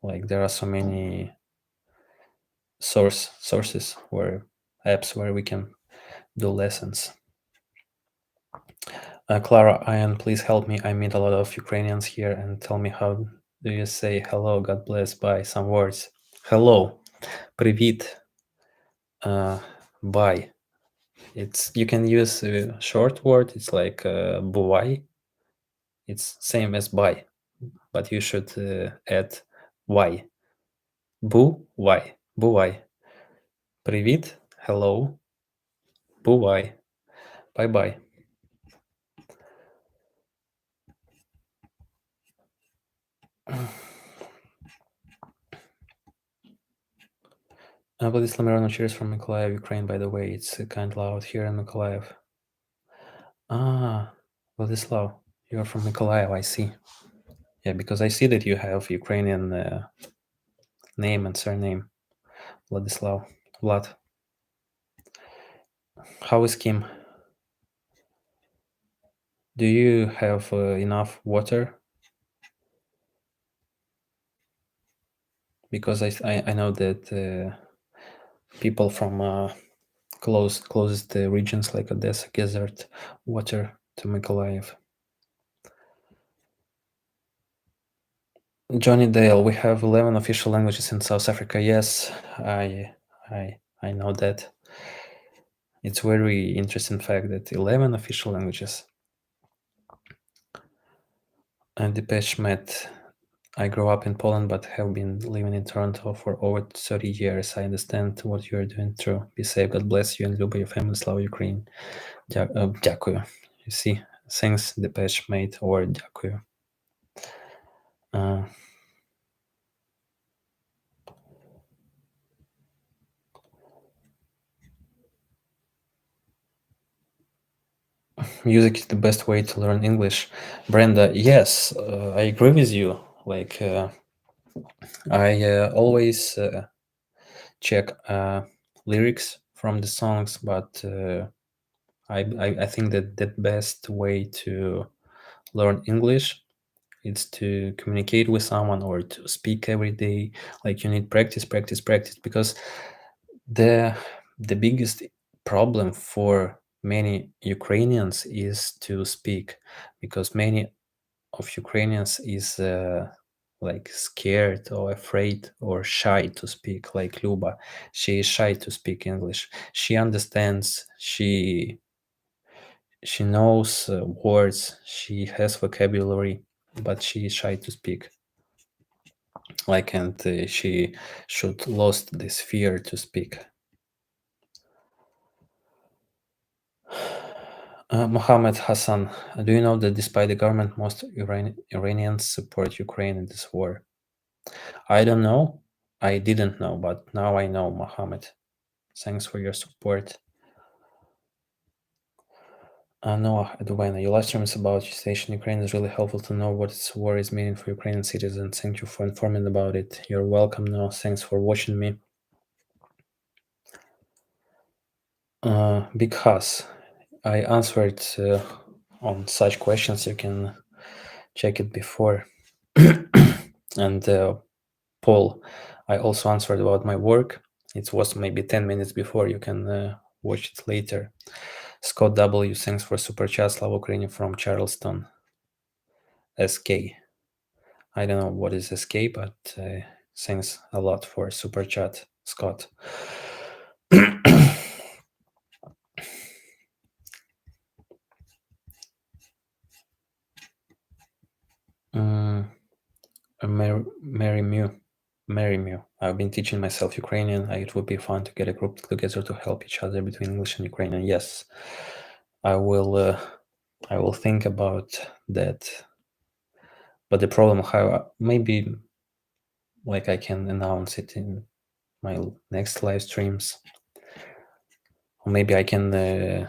Like there are so many sources where apps where we can do lessons. Clara Ian, please help me. I meet a lot of Ukrainians here and tell me how do you say hello, God bless, by some words. Hello, привіт, bye. It's you can use a short word. It's like бувай. It's same as bye, but you should add y. Бувай, бувай. Привіт, hello, бувай, bye bye. Vladislav Mironov, cheers from Mykolaiv, Ukraine, by the way. It's kind of loud here in Mykolaiv. Ah, Vladislav, you're from Mykolaiv, I see. Yeah, because I see that you have Ukrainian name and surname, Vladislav. Vlad. How is Kim? Do you have enough water? Because I know that people from closest regions like Odessa desert water to Mykolaiv. Johnny Dale, we have 11 official languages in South Africa. Yes, I know that. It's very interesting fact that 11 official languages. And Depeche Met. I grew up in Poland but have been living in Toronto for over 30 years. I understand what you're doing through. Be safe. God bless you and люби your family. Slava Ukraine. Дякую. You see, thanks Depeche Mate or дякую. Music is the best way to learn English. Brenda, yes, I agree with you. Like, I always check lyrics from the songs, but I think that the best way to learn English it's to communicate with someone or to speak every day. Like you need practice, practice, practice, because the biggest problem for many Ukrainians is to speak, because many of Ukrainians is like scared or afraid or shy to speak. Like Luba, she is shy to speak English. She understands, she knows words, she has vocabulary, but she is shy to speak. Like, and she should lost this fear to speak. Mohammed Hassan, do you know that despite the government, most Iranians support Ukraine in this war? I don't know. I didn't know, but now I know, Mohammed. Thanks for your support. Noah Edwina, your live stream is about your station in Ukraine. Is really helpful to know what this war is meaning for Ukrainian citizens. Thank you for informing about it. You're welcome, Noah. Thanks for watching me. Because I answered on such questions, you can check it before. And Paul, I also answered about my work. It was maybe 10 minutes before. You can watch it later. Scott W, thanks for super chat. Slava Ukraini from Charleston. SK. I don't know what is SK, but thanks a lot for super chat, Scott. Mary Mew. I've been teaching myself Ukrainian. It would be fun to get a group together to help each other between English and Ukrainian. Yes, I will. I will think about that. But the problem, how maybe like I can announce it in my next live streams, or maybe I can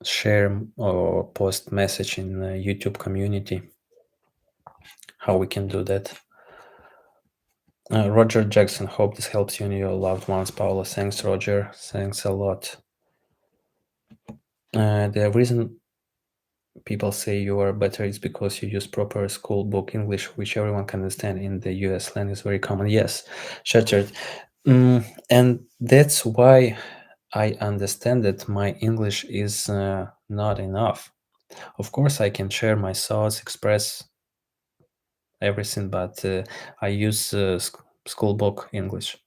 share or post message in the YouTube community. How we can do that? Roger Jackson, hope this helps you and your loved ones. Pavlo, thanks, Roger. Thanks a lot. The reason people say you are better is because you use proper school book English, which everyone can understand. In the US, slang is very common. Yes, Shattered. And that's why I understand that my English is not enough. Of course, I can share my thoughts, express everything, but I use school book English.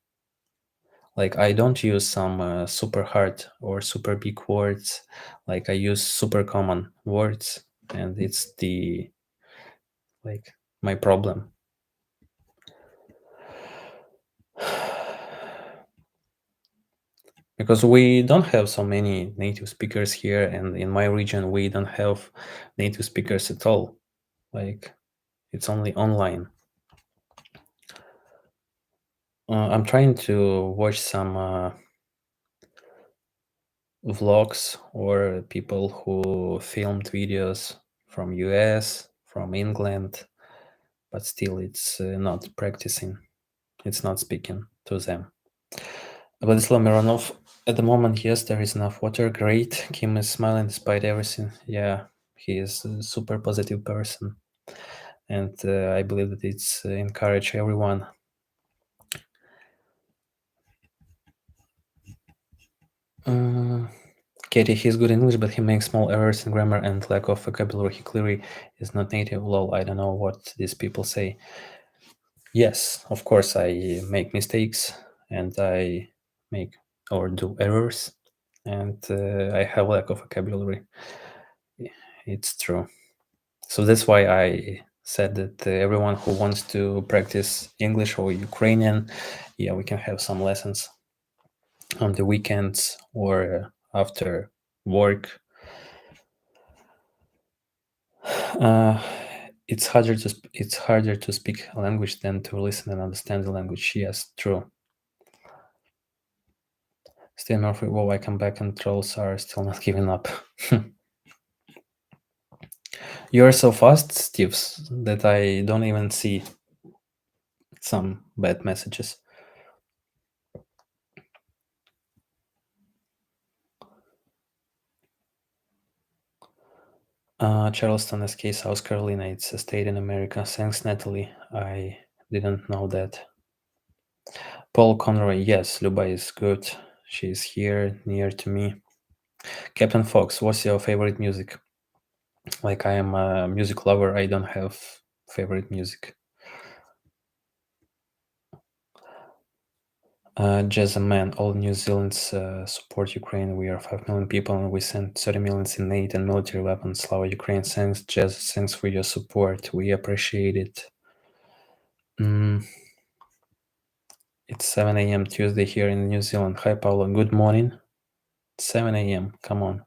Like I don't use some super hard or super big words. Like I use super common words, and it's the like my problem. Because we don't have so many native speakers here, and in my region we don't have native speakers at all. Like it's only online. I'm trying to watch some vlogs or people who filmed videos from US, from England, but still it's not practicing. It's not speaking to them. Vladislav Mironov, at the moment, yes, there is enough water. Great. Kim is smiling despite everything. Yeah, he is a super positive person. And I believe that it's encourage everyone. Katie, he's good in English, but he makes small errors in grammar and lack of vocabulary. He clearly is not native. Lol, I don't know what these people say. Yes, of course, I make mistakes and I make or do errors, and I have lack of vocabulary. It's true. So that's why I said that everyone who wants to practice English or Ukrainian, yeah, we can have some lessons on the weekends or after work. It's harder to speak a language than to listen and understand the language. Yes, true. Steve Murphy, whoa, I come back and trolls are still not giving up. You're so fast, Steve, that I don't even see some bad messages. Charleston, SK, South Carolina. It's a state in America. Thanks, Natalie. I didn't know that. Paul Conroy. Yes, Luba is good. She's here near to me. Captain Fox. What's your favorite music? Like, I am a music lover. I don't have favorite music. Jazz a man. All New Zealand's support Ukraine. We are 5 million people and we sent 30 millions in aid and military weapons. Slava Ukraine. Thanks, Jazz. Thanks for your support. We appreciate it. It's 7 a.m. Tuesday here in New Zealand. Hi, Pavlo. Good morning. 7 a.m. Come on.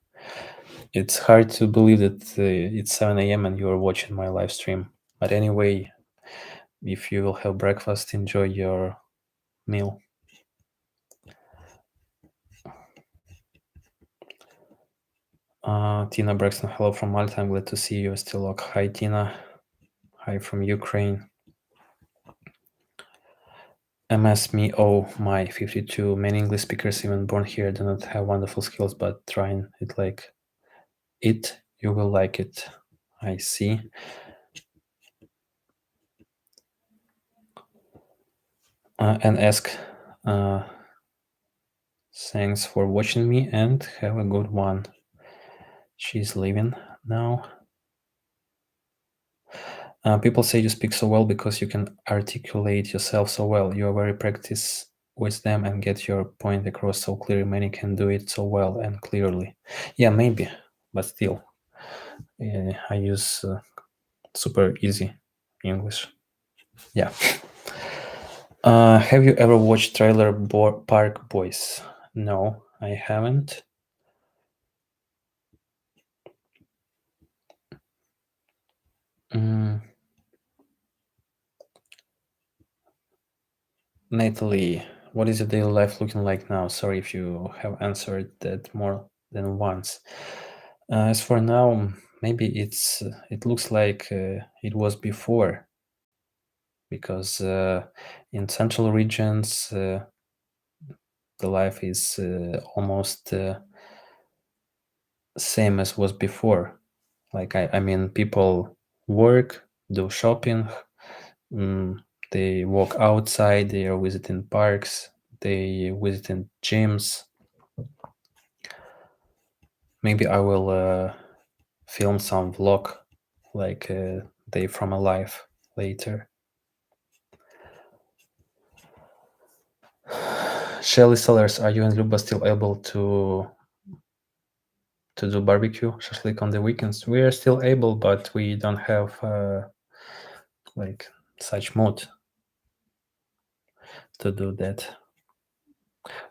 It's hard to believe that it's 7 a.m. and you're watching my live stream. But anyway, if you will have breakfast, enjoy your meal. Tina Braxton, hello from Malta. I'm glad to see you still. Hi, Tina. Hi from Ukraine. MS me, oh my, 52. Many English speakers, even born here, do not have wonderful skills, but trying it like it, you will like it. I see. And ask, thanks for watching me and have a good one. She's leaving now. People say you speak so well because you can articulate yourself so well. You are very practiced with them and get your point across so clearly. Many can do it so well and clearly. Yeah, maybe, but still, I use super easy English. Yeah. Have you ever watched Trailer Park Boys? No, I haven't. Natalie, what is your daily life looking like now? Sorry if you have answered that more than once. As for now, maybe it looks like it was before, because in central regions the life is almost same as was before. Like I mean, people work, do shopping, they walk outside, they are visiting parks, they visiting gyms. Maybe I will film some vlog, like a day from a life later. Shelly Sellers, are you and Luba still able to do barbecue, shashlik on the weekends? We are still able, but we don't have like such mood to do that.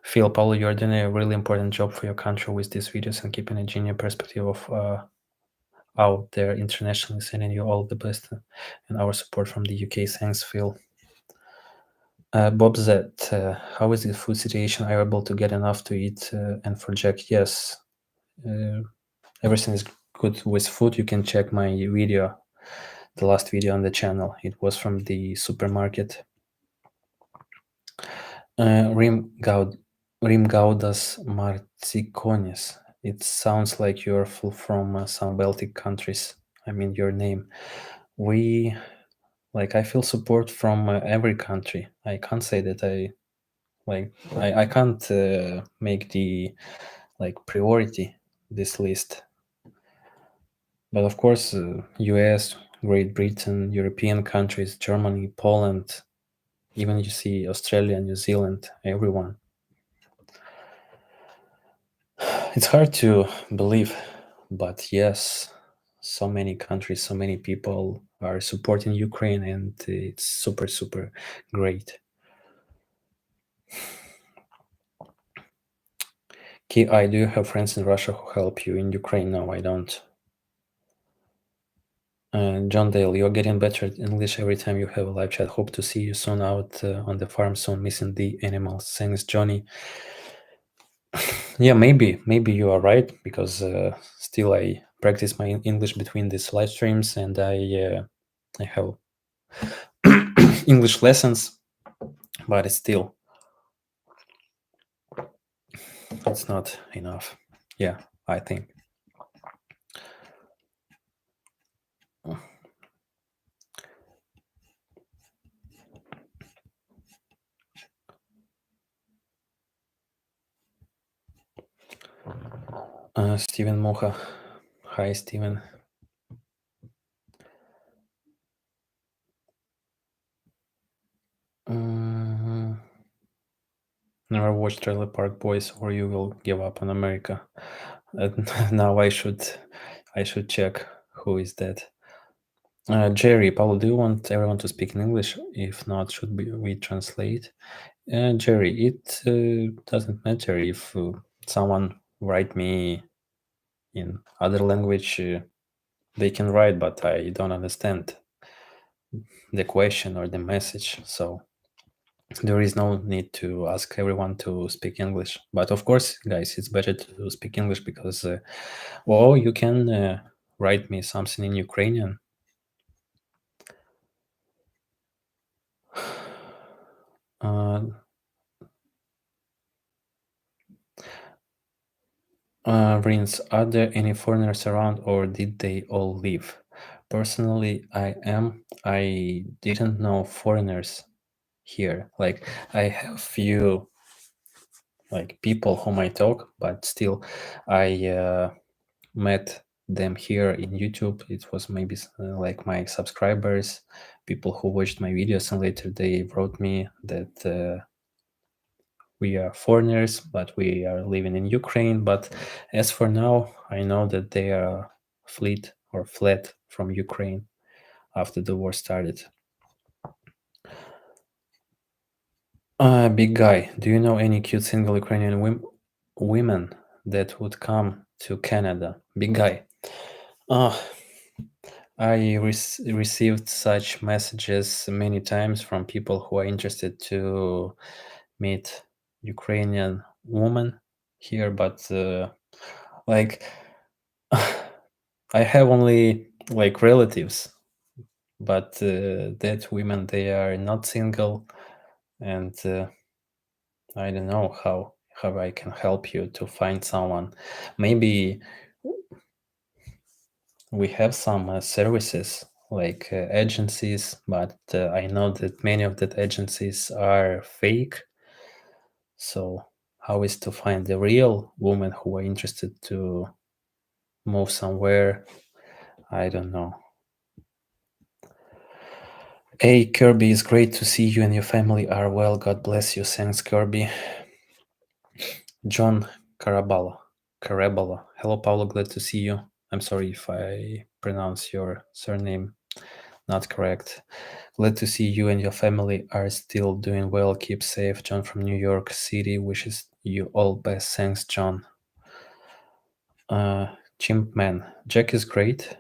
Phil, Paulo, you're doing a really important job for your country with these videos and keeping a genuine perspective of out there internationally. Sending you all the best and our support from the UK. Thanks, Phil. Bob Z, how is the food situation? Are you able to get enough to eat? And for Jack, yes, everything is good with food. You can check my video, the last video on the channel. It was from the supermarket. Rimgaudas Martsikonis. It sounds like you're from some Baltic countries. I mean, your name. I feel support from every country. I can't say that I can't make the priority this list. But of course, US, Great Britain, European countries, Germany, Poland, even you see Australia, New Zealand, everyone. It's hard to believe, but yes, so many countries, so many people are supporting Ukraine, and it's super, super great. Ki, do you have friends in Russia who help you in Ukraine? No, I don't. John Dale, you're getting better at English every time you have a live chat. Hope to see you soon out on the farm soon, missing the animals. Thanks, Johnny. Yeah, maybe you are right, because still I practice my English between these live streams, and I have English lessons, but it's not enough. Yeah, I think. Steven Mocha. Hi, Steven. Mm, never watched Trailer Park Boys, or you will give up on America. Now I should check who is that. Jerry, Paulo, do you want everyone to speak in English? If not, should we translate? Jerry, it doesn't matter if someone write me in other language. They can write, but I don't understand the question or the message. So there is no need to ask everyone to speak English. But of course, guys, it's better to speak English because, well, you can write me something in Ukrainian. Uh, Rins, are there any foreigners around or did they all leave? Personally, I didn't know foreigners here. Like, I have few like people whom I talk, but still, I met them here in YouTube. It was maybe like my subscribers, people who watched my videos, and later they wrote me that we are foreigners, but we are living in Ukraine. But as for now, I know that they are fled from Ukraine after the war started. Big guy, do you know any cute single Ukrainian women that would come to Canada? Big guy. Uh, I received such messages many times from people who are interested to meet Ukrainian woman here, but like I have only like relatives, but that women they are not single, and I don't know how I can help you to find someone. Maybe we have some services like agencies, but I know that many of that agencies are fake. So how is to find the real women who are interested to move somewhere? I don't know. Hey Kirby, it's great to see you and your family are well. God bless you. Thanks, Kirby. John Carabala. Hello, Paulo. Glad to see you. I'm sorry if I pronounce your surname not correct. Glad to see you and your family are still doing well. Keep safe. John from New York City wishes you all best. Thanks, John. Chimpman. Jack is great.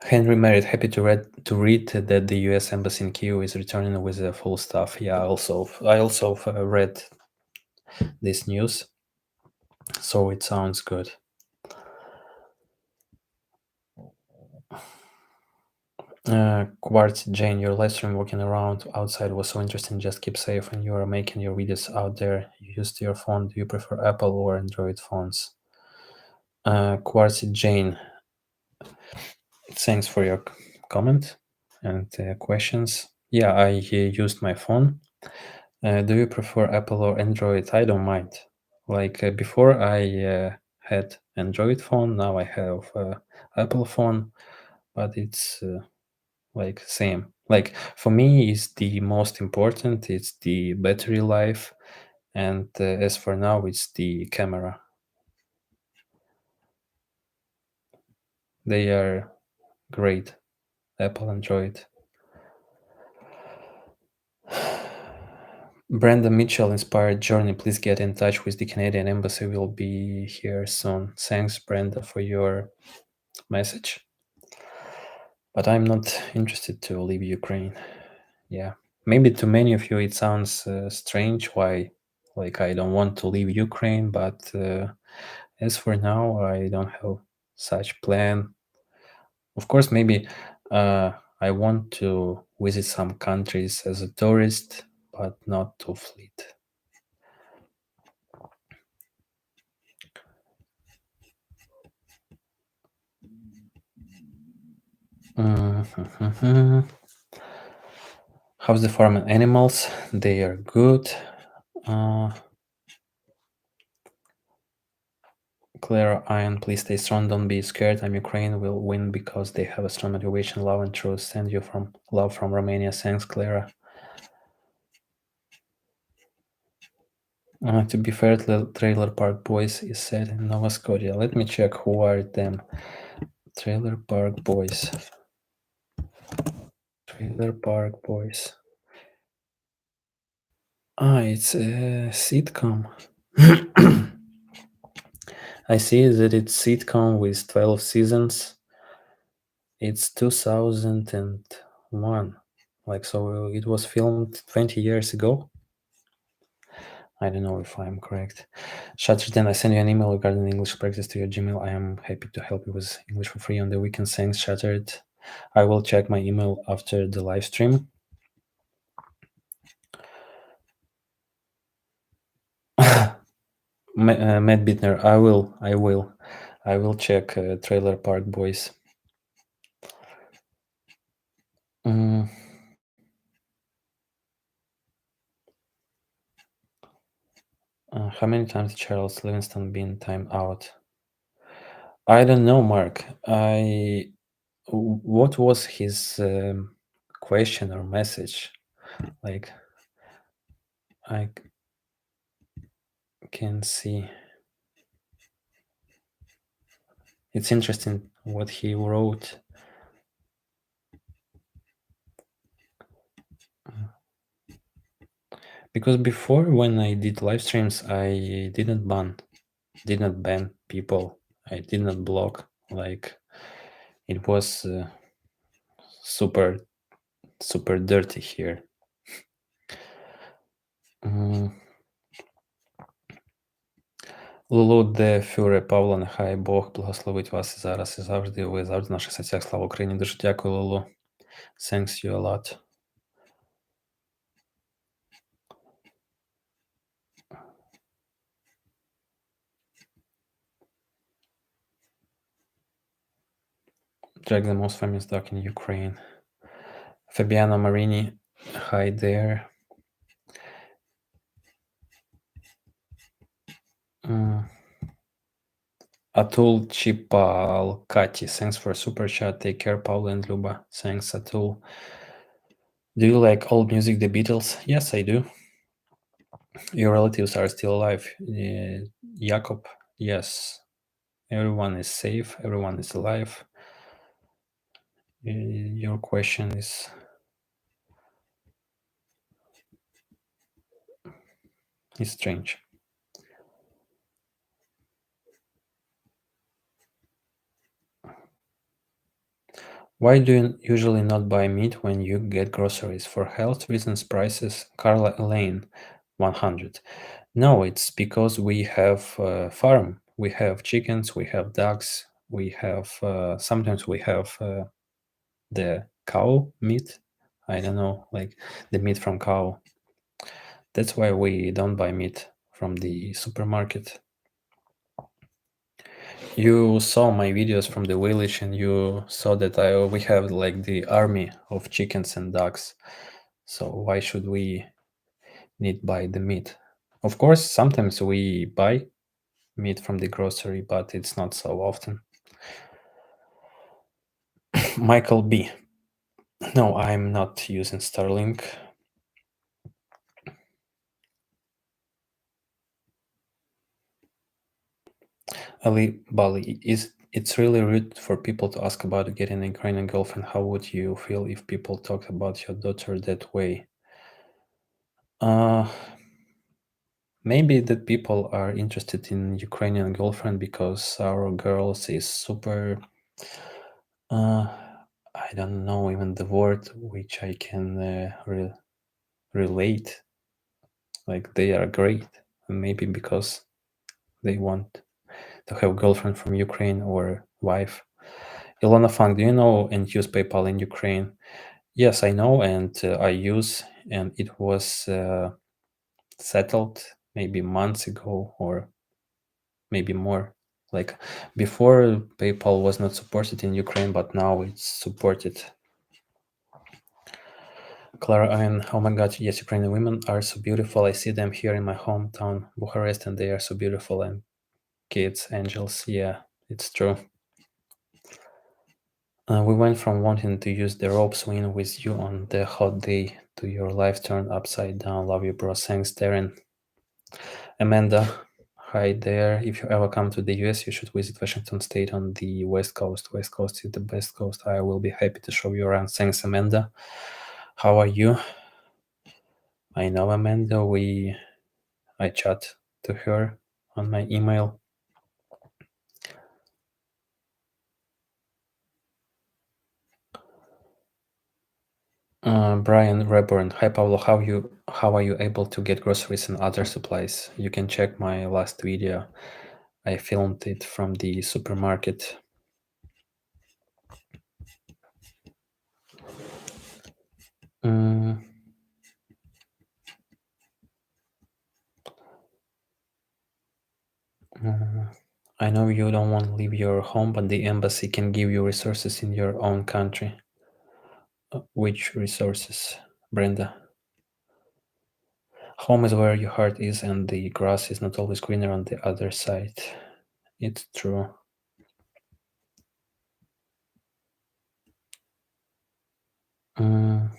Henry married. Happy to read that the U.S. embassy in Kyiv is returning with the full staff. Yeah, I also read this news, so it sounds good. Quartz Jane, your live stream walking around outside was so interesting. Just keep safe when you are making your videos out there. You used your phone. Do you prefer Apple or Android phones? Quartz Jane, thanks for your comment and questions. Yeah, I used my phone. Do you prefer Apple or Android? I don't mind. Like before, I had Android phone. Now I have Apple phone, but it's like same. Like for me, is the most important. It's the battery life, and as for now, it's the camera. They are great. Apple, Android. Brandon Mitchell inspired journey. Please get in touch with the Canadian Embassy. We'll be here soon. Thanks, Brenda, for your message. But I'm not interested to leave Ukraine. Yeah, maybe to many of you it sounds strange why, like I don't want to leave Ukraine. But as for now, I don't have such plan. Of course, maybe I want to visit some countries as a tourist, but not to flee. Mhm. How's the farm and animals? They are good. Uh, Clara Iron, please stay strong. Don't be scared. I'm Ukraine. Will win because they have a strong motivation, love, and truth. Send you from love from Romania. Thanks, Clara. To be fair, the Trailer Park Boys is set in Nova Scotia. Let me check who are them. Trailer Park Boys. Trailer Park Boys. It's a sitcom. I see that it's sitcom with 12 seasons. It's 2001. Like, so it was filmed 20 years ago. I don't know if I'm correct. Shatterden, I send you an email regarding English practice to your Gmail. I am happy to help you with English for free on the weekend. Thanks, Shattered. I will check my email after the live stream. Matt Bittner, I will check Trailer Park Boys. How many times Charles Livingston been time out? I don't know, Mark. What was his question or message? Like, I can see. It's interesting what he wrote. Because before, when I did live streams, I did not ban people. I did not block. Like, it was super dirty here. Лулу, де фюре Павло, нехай Бог благословить вас і зараз, і завжди. Ви завжди в наших серцях. Слава Україні. Дуже дякую, Лулу. Thanks you a lot. Drag the most famous dog in Ukraine. Fabiana Marini, hi there. Atul Chipalkati, thanks for super chat. Take care, Paul and Luba. Thanks, Atul. Do you like old music, the Beatles? Yes, I do. Your relatives are still alive. Jakob, yes. Everyone is safe. Everyone is alive. Your question is strange. Why do you usually not buy meat when you get groceries? For health reasons, prices. Carla Elaine, 100. No, it's because we have a farm. We have chickens, we have ducks, we have, sometimes we have the cow meat. I don't know, like the meat from cow. That's why we don't buy meat from the supermarket. You saw my videos from the village and you saw that we have like the army of chickens and ducks. So why should we need buy the meat? Of course, sometimes we buy meat from the grocery, but it's not so often. Michael B. No, I'm not using Starlink. Ali Bali, it's really rude for people to ask about getting a Ukrainian girlfriend. How would you feel if people talked about your daughter that way? Maybe that people are interested in Ukrainian girlfriend because our girls is super. I don't know even the word which I can relate. Like they are great, maybe because they want to have girlfriend from Ukraine or wife. Ilona Fang, do you know and use PayPal in Ukraine? Yes, I know, and I use, and it was settled maybe months ago or maybe more. Like before, PayPal was not supported in Ukraine, but now it's supported. Clara Ann, oh my god, yes, Ukrainian women are so beautiful. I see them here in my hometown, Bucharest, and they are so beautiful and kids, angels. Yeah, it's true. We went from wanting to use the rope swing with you on the hot day to your life turned upside down. Love you, bro. Thanks, Darren. Amanda, hi there. If you ever come to the US, you should visit Washington State on the West Coast. West Coast is the best coast. I will be happy to show you around. Thanks, Amanda. How are you? I know Amanda. I chat to her on my email. Brian Reborn, hi Pavlo, how are you able to get groceries and other supplies? You can check my last video. I filmed it from the supermarket. Mm, I know you don't want to leave your home, but the embassy can give you resources in your own country. Which resources, Brenda? Home is where your heart is, and the grass is not always greener on the other side. It's true. Mm,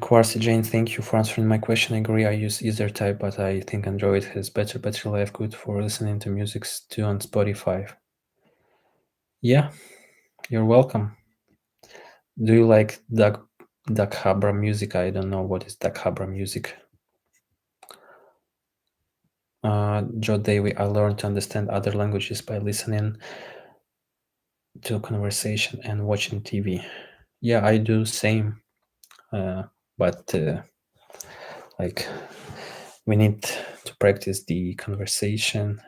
Quarcy Jane, thank you for answering my question. I agree. I use either type, but I think Android has better battery life, good for listening to music too on Spotify. Yeah, you're welcome. Do you like Doug Habra music? I don't know what is Doug Habra music. Joe Davy, I learned to understand other languages by listening to conversation and watching TV. Yeah, I do same. But like we need to practice the conversation,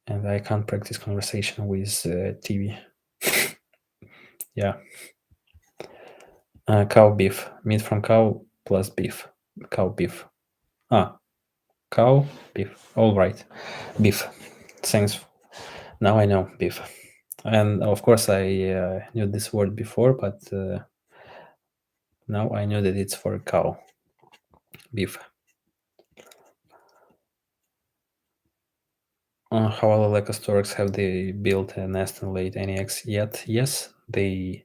and I can't practice conversation with TV. Yeah. Cow beef, meat from cow plus beef. Cow beef. Cow beef. All right, beef. Thanks. Now I know beef, and of course I knew this word before, but now I know that it's for cow. Beef. How other Leica storks have they built a nest and laid any eggs yet? Yes, they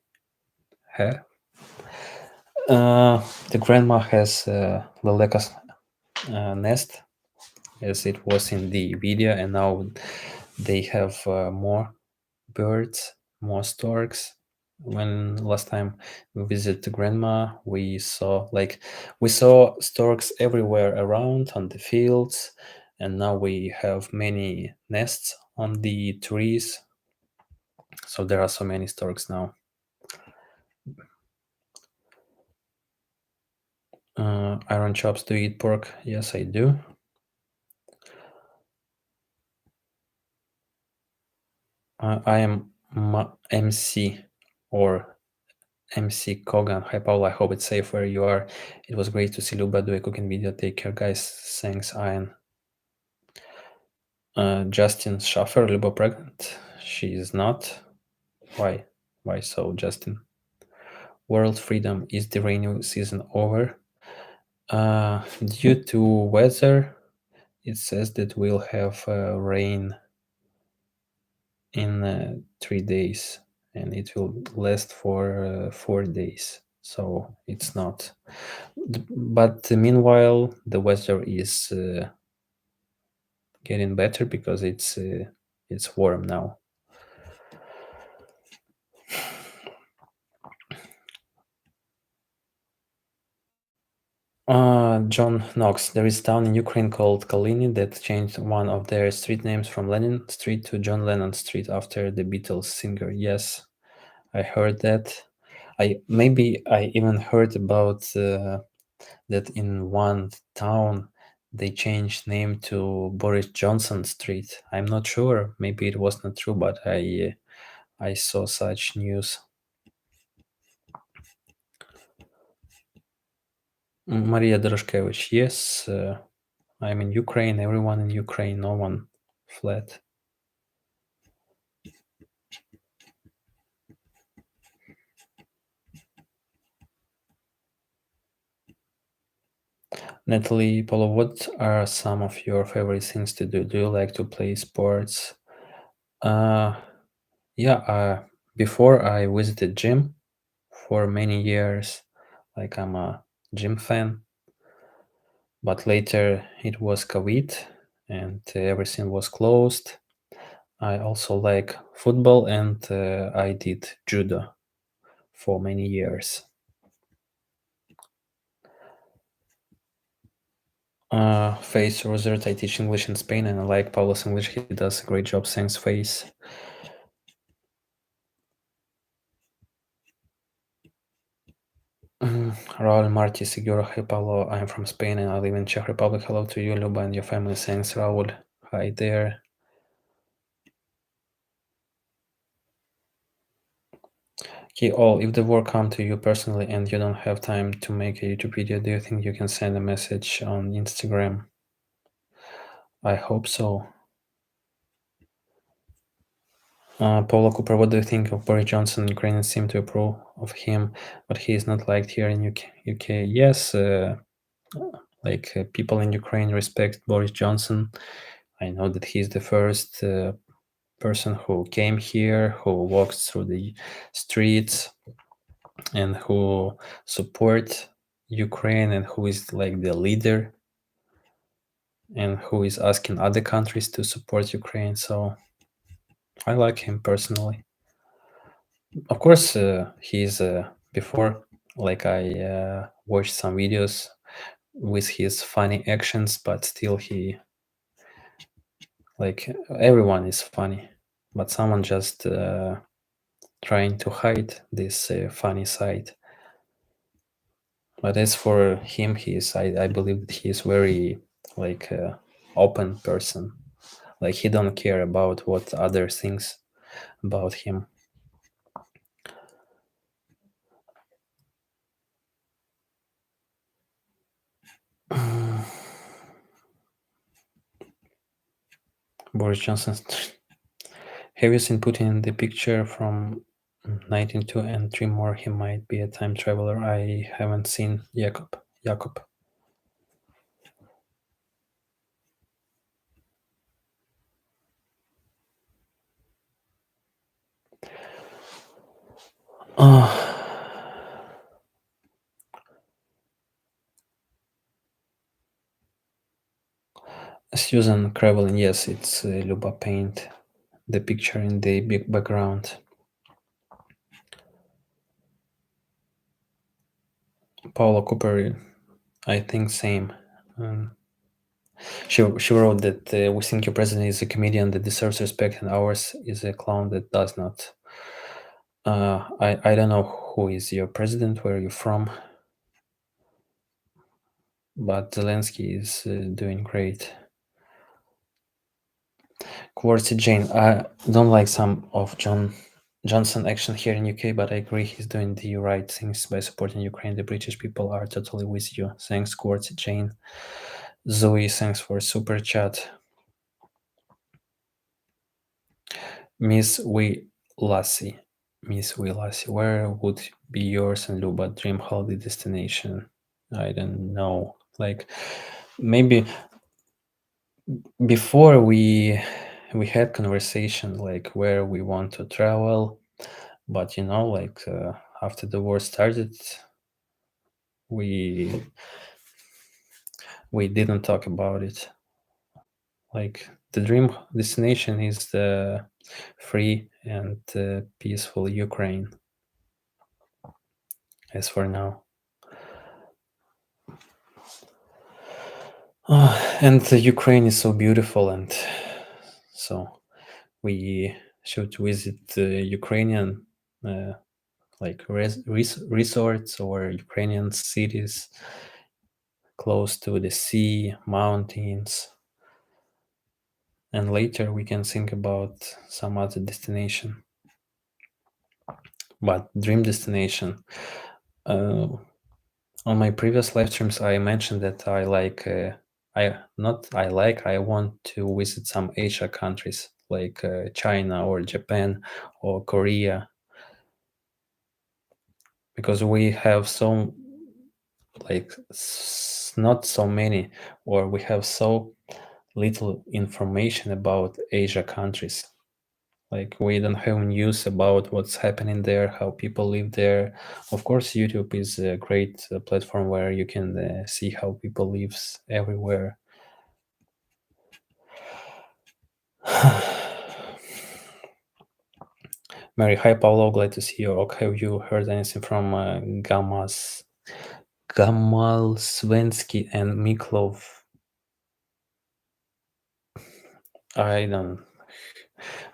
have. The grandma has the Leica's nest, as it was in the video, and now they have more birds, more storks. When last time we visited grandma, we saw storks everywhere around on the fields, and now we have many nests on the trees. So there are so many storks now. Iron chops, do you eat pork? Yes, I do. I am MC or MC Kogan. Hi, Paul. I hope it's safe where you are. It was great to see Luba do a cooking video. Take care, guys. Thanks, Ian. Justin Schaffer, Luba pregnant? She is not. Why? Why so, Justin? World freedom. Is the rainy season over? Due to weather, it says that we'll have rain in 3 days, and it will last for 4 days. So it's not. But meanwhile, the weather is getting better because it's warm now. John Knox. There is a town in Ukraine called Kalini that changed one of their street names from Lenin Street to John Lennon Street after the Beatles singer. Yes, I heard that. I even heard about that in one town they changed name to Boris Johnson Street. I'm not sure. Maybe it was not true, but I saw such news. Maria Doroshkevich. Yes. I'm in Ukraine, everyone in Ukraine, no one fled. Natalie, Polo, what are some of your favorite things to do? Do you like to play sports? Uh, yeah, before I visited gym for many years, like I'm a gym fan, but later it was COVID and everything was closed. I also like football and I did judo for many years. Face Rosert, I teach English in Spain and I like Pavlo's English. He does a great job. Thanks, Face. Raul Marti Seguro, hi Pablo. I'm from Spain and I live in Czech Republic. Hello to you, Luba, and your family. Thanks, Raul. Hi there. Okay, all. If the work come to you personally and you don't have time to make a YouTube video, do you think you can send a message on Instagram? I hope so. Paula Cooper, what do you think of Boris Johnson? Ukrainians seem to approve of him, but he is not liked here in UK. Yes, people in Ukraine respect Boris Johnson. I know that he's the first person who came here, who walked through the streets, and who support Ukraine, and who is like the leader, and who is asking other countries to support Ukraine. So I like him personally. Of course, he's before, like I watched some videos with his funny actions, but still he, like, everyone is funny, but someone just trying to hide this funny side. But as for him, I believe that he is very like open person. Like he don't care about what other things about him. Boris Johnson. Have you seen Putin in the picture from 1902 and three more? He might be a time traveler. I haven't seen Jakob. Jakob. Susan Cravelin, yes, it's Luba Paint. The picture in the big background. Paula Cooper, I think same. She wrote that we think your president is a comedian that deserves respect and ours is a clown that does not. I don't know who is your president, where are you from, but Zelensky is doing great. Quartzy Jane, I don't like some of Johnson action here in UK, but I agree he's doing the right things by supporting Ukraine. The British people are totally with you. Thanks, Quartzy Jane. Zoe, thanks for super chat. Miss Wee Lassie. Miss Wee Lassie, where would be yours and Luba dream holiday destination? I don't know. Like maybe before we had conversation like where we want to travel, but like after the war started, we we didn't talk about it. Like the dream destination is the free and peaceful Ukraine as for now. And the Ukraine is so beautiful, and so we should visit Ukrainian like resorts or Ukrainian cities close to the sea, mountains, and later we can think about some other destination. But dream destination. Uh, on my previous live streams, I mentioned that I like I want to visit some Asia countries like China or Japan or Korea, because we have so like not so many, or we have so little information about Asia countries. Like we don't have news about what's happening there, how people live there. Of course, YouTube is a great platform where you can see how people lives everywhere. Mary, hi Pavlo, glad to see you. Okay, have you heard anything from Gamal Svensky and Miklov? I don't.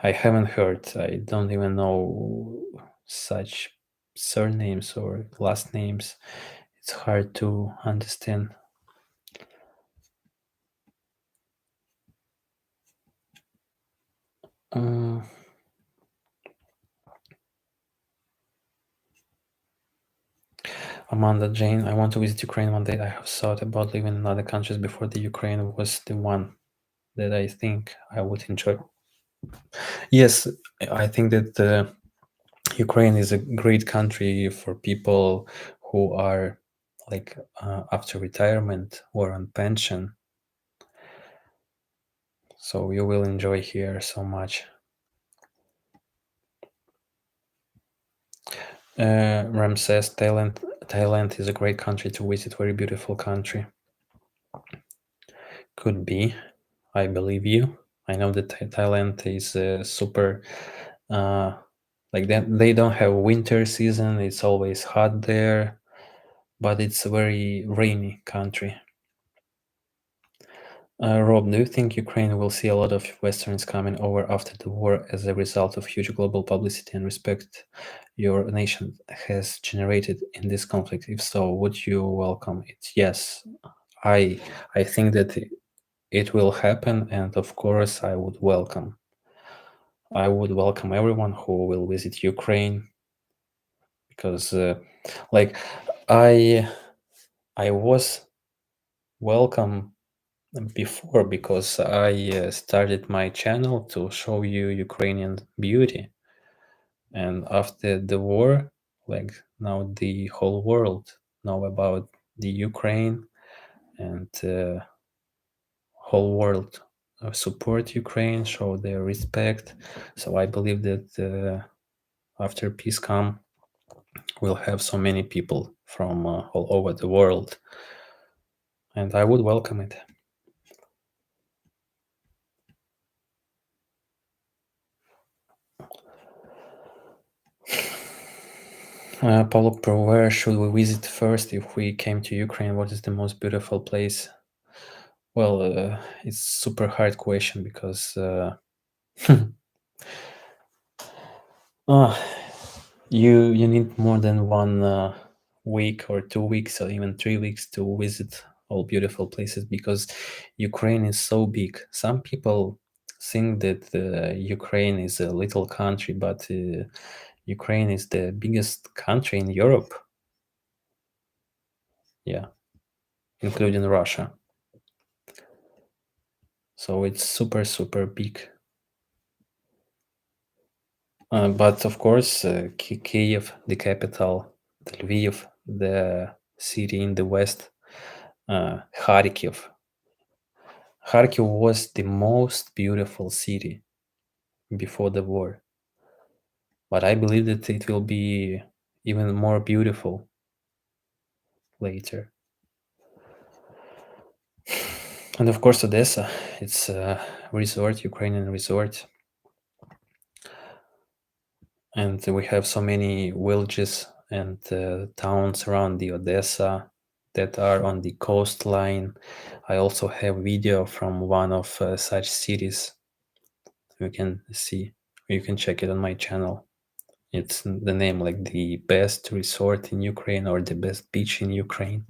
I haven't heard. I don't even know such surnames or last names. It's hard to understand. Um, Amanda Jane, I want to visit Ukraine one day. I have thought about living in other countries before the Ukraine was the one that I think I would enjoy. Yes, I think that Ukraine is a great country for people who are like after retirement or on pension. So you will enjoy here so much. Ramses, Thailand is a great country to visit. Very beautiful country. Could be. I believe you. I know that Thailand is super. Like that, they don't have winter season. It's always hot there, but it's a very rainy country. Rob, do you think Ukraine will see a lot of Westerns coming over after the war as a result of huge global publicity and respect your nation has generated in this conflict? If so, would you welcome it? Yes, I I think that it will happen, and of course, I would welcome. I would welcome everyone who will visit Ukraine, because, like, I I was welcome before, because I started my channel to show you Ukrainian beauty, and after the war, like now the whole world know about the Ukraine, and whole world support Ukraine, show their respect. So I believe that after peace come, we'll have so many people from all over the world, and I would welcome it. Paulo, where should we visit first if we came to Ukraine? What is the most beautiful place? Well, it's super hard question, because you need more than one week or 2 weeks or even 3 weeks to visit all beautiful places, because Ukraine is so big. Some people think that Ukraine is a little country, but Ukraine is the biggest country in Europe. Yeah, including Russia. So it's super big. But of course, Kiev, the capital, Lviv, the city in the west, Kharkiv. Kharkiv was the most beautiful city before the war, but I believe that it will be even more beautiful later. And of course, Odessa, it's a resort, Ukrainian resort, and we have so many villages and towns around the Odessa that are on the coastline. I also have video from one of such cities. You can see, you can check it on my channel. It's the name like the best resort in Ukraine or the best beach in Ukraine.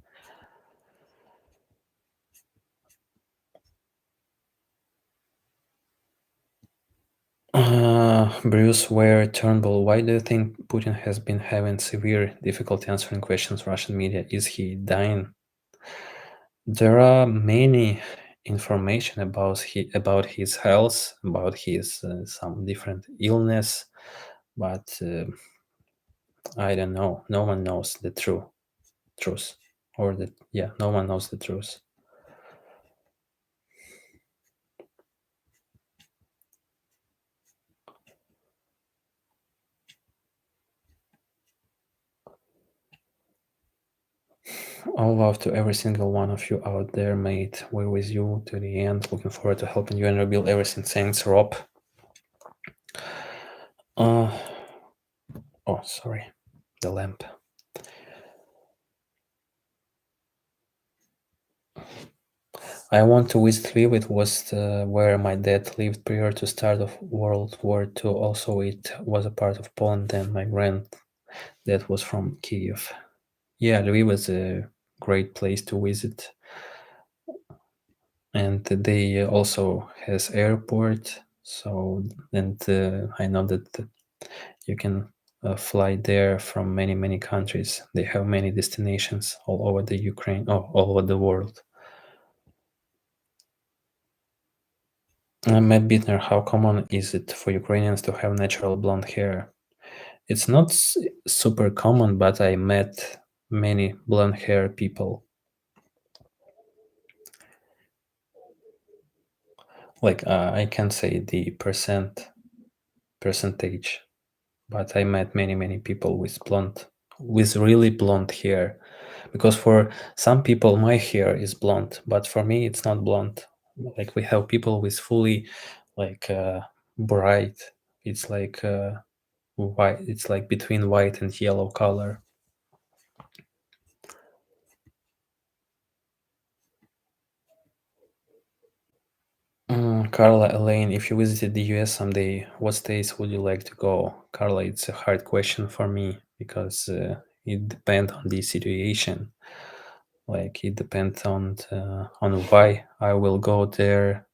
Bruce Ware Turnbull, why do you think Putin has been having severe difficulty answering questions Russian media? Is he dying? There are many information about his health, about his some different illness, but I don't know. No one knows the truth, or the yeah, no one knows the truth. All love to every single one of you out there, mate. We're with you to the end. Looking forward to helping you and rebuild everything. Thanks, Rob. Uh, oh, sorry, the lamp. I want to visit Lviv. It was where my dad lived prior to start of World War II. Also, it was a part of Poland, and my granddad was from Kiev. Yeah, Lviv was a great place to visit, and they also has airport. So, and I know that you can fly there from many countries. They have many destinations all over the Ukraine, all over the world. Matt Bittner, how common is it for Ukrainians to have natural blonde hair? It's not super common, but I met many blonde hair people. Like I can't say the percentage, but I met many people with really blonde hair. Because for some people my hair is blonde, but for me it's not blonde. Like we have people with fully like bright. It's like white. It's like between white and yellow color. Carla, Elaine, if you visited the US someday, what states would you like to go? Carla, it's a hard question for me because it depends on the situation. Like it depends on why I will go there.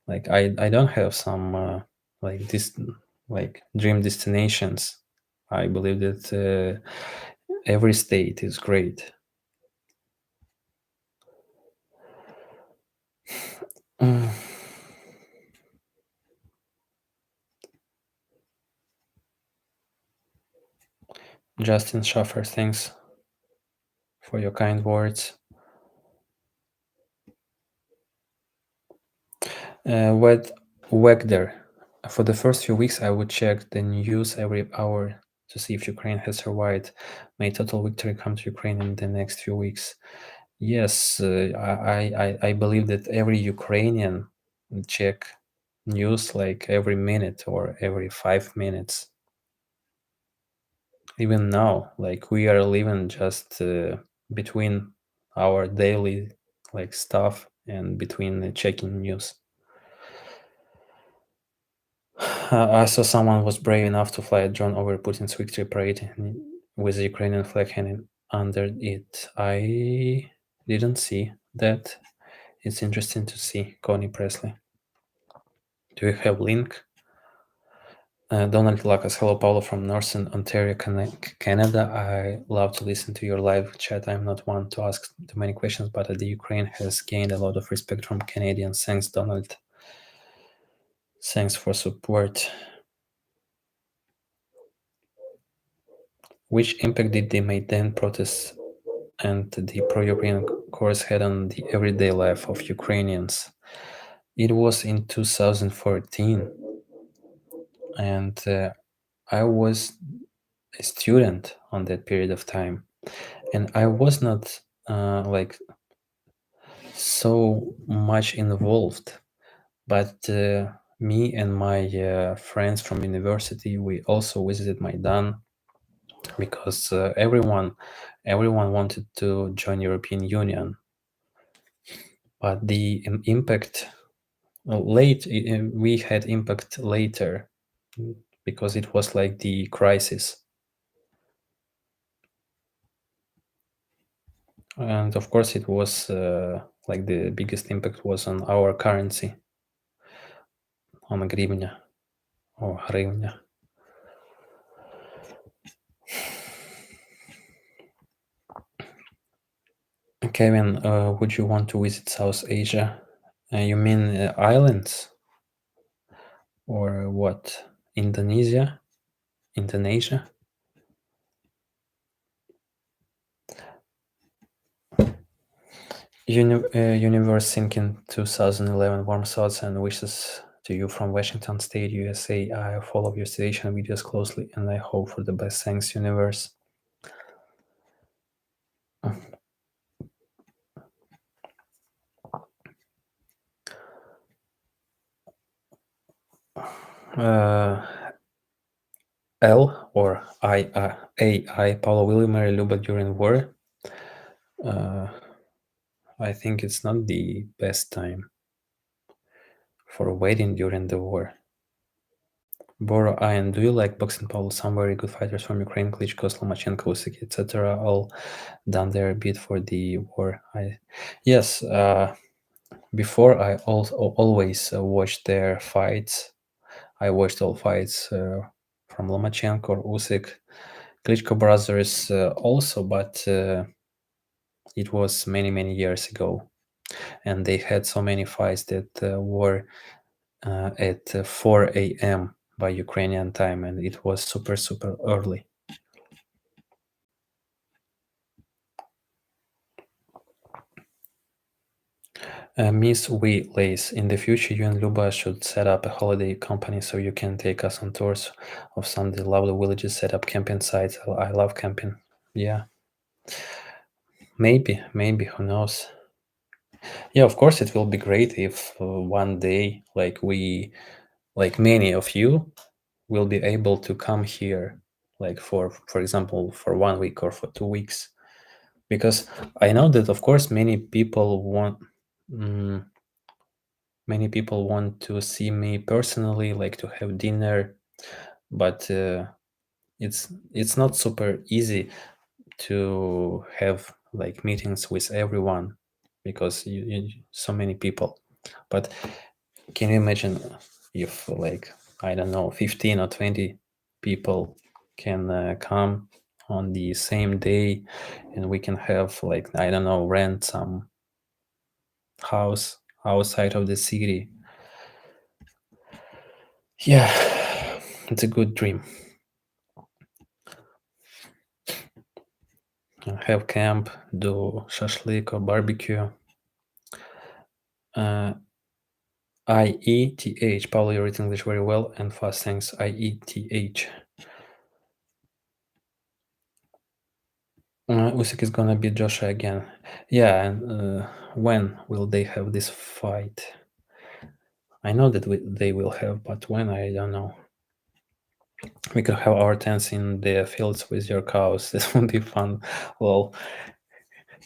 Like I don't have some like this like dream destinations. I believe that every state is great. Mm, Justin Schaffer, thanks for your kind words. What Wagder. For the first few weeks, I would check the news every hour to see if Ukraine has survived. May total victory come to Ukraine in the next few weeks. Yes, I believe that every Ukrainian check news like every minute or every 5 minutes. Even now, like we are living just between our daily like stuff and between checking news. I saw someone was brave enough to fly a drone over Putin's victory parade with the Ukrainian flag hanging under it. I didn't see that. It's interesting to see. Connie Presley. Do you have link? Donald Lacas, hello, Pavlo from Northern Ontario, Canada. I love to listen to your live chat. I'm not one to ask too many questions, but the Ukraine has gained a lot of respect from Canadians. Thanks, Donald. Thanks for support. Which impact did the Maidan protests and the pro-Ukraine course had on the everyday life of Ukrainians? It was in 2014, and I was a student on that period of time, and I was not like so much involved, but me and my friends from university, we also visited Maidan because everyone wanted to join European Union, but the impact we had impact later because it was like the crisis, and of course it was like the biggest impact was on our currency, on hryvnia or hryvnia. Kevin, would you want to visit South Asia? You mean islands or what? Indonesia? Indonesia? Universe Sinking 2011 warm thoughts and wishes to you from Washington State, USA. I follow your station videos closely and I hope for the best. Thanks, Universe. Uh, L or I, Pavlo will you marry Luba during war? I think it's not the best time for waiting during the war. Boro Iron, do you like boxing, Paul? Some very good fighters from Ukraine, Klitschko, Lomachenko, Usyk, etc. all done their bit for the war. Yes, before I also always watched their fights. I watched all fights from Lomachenko or Usyk, Klitschko brothers also, but it was many years ago, and they had so many fights that were at 4 a.m. by Ukrainian time, and it was super early. Miss Wee Lace, in the future, you and Luba should set up a holiday company so you can take us on tours of some of the lovely villages, set up camping sites. I love camping. Yeah, maybe, who knows? Yeah, of course, it will be great if one day, like many of you, will be able to come here, like for example, for 1 week or for 2 weeks, because I know that, of course, many people want. Mm, Many people want to see me personally, like to have dinner, but it's not super easy to have like meetings with everyone because so many people. But can you imagine if like I don't know 15 or 20 people can come on the same day and we can have like I don't know rent some house outside of the city. Yeah, it's a good dream. Have camp, do shashlik or barbecue. IETH. Paul, you read English very well and fast. Thanks. IETH. Usyk is gonna beat Joshua again. Yeah, and when will they have this fight? I know that they will have, but when, I don't know. We could have our tents in the fields with your cows. This would be fun. Well,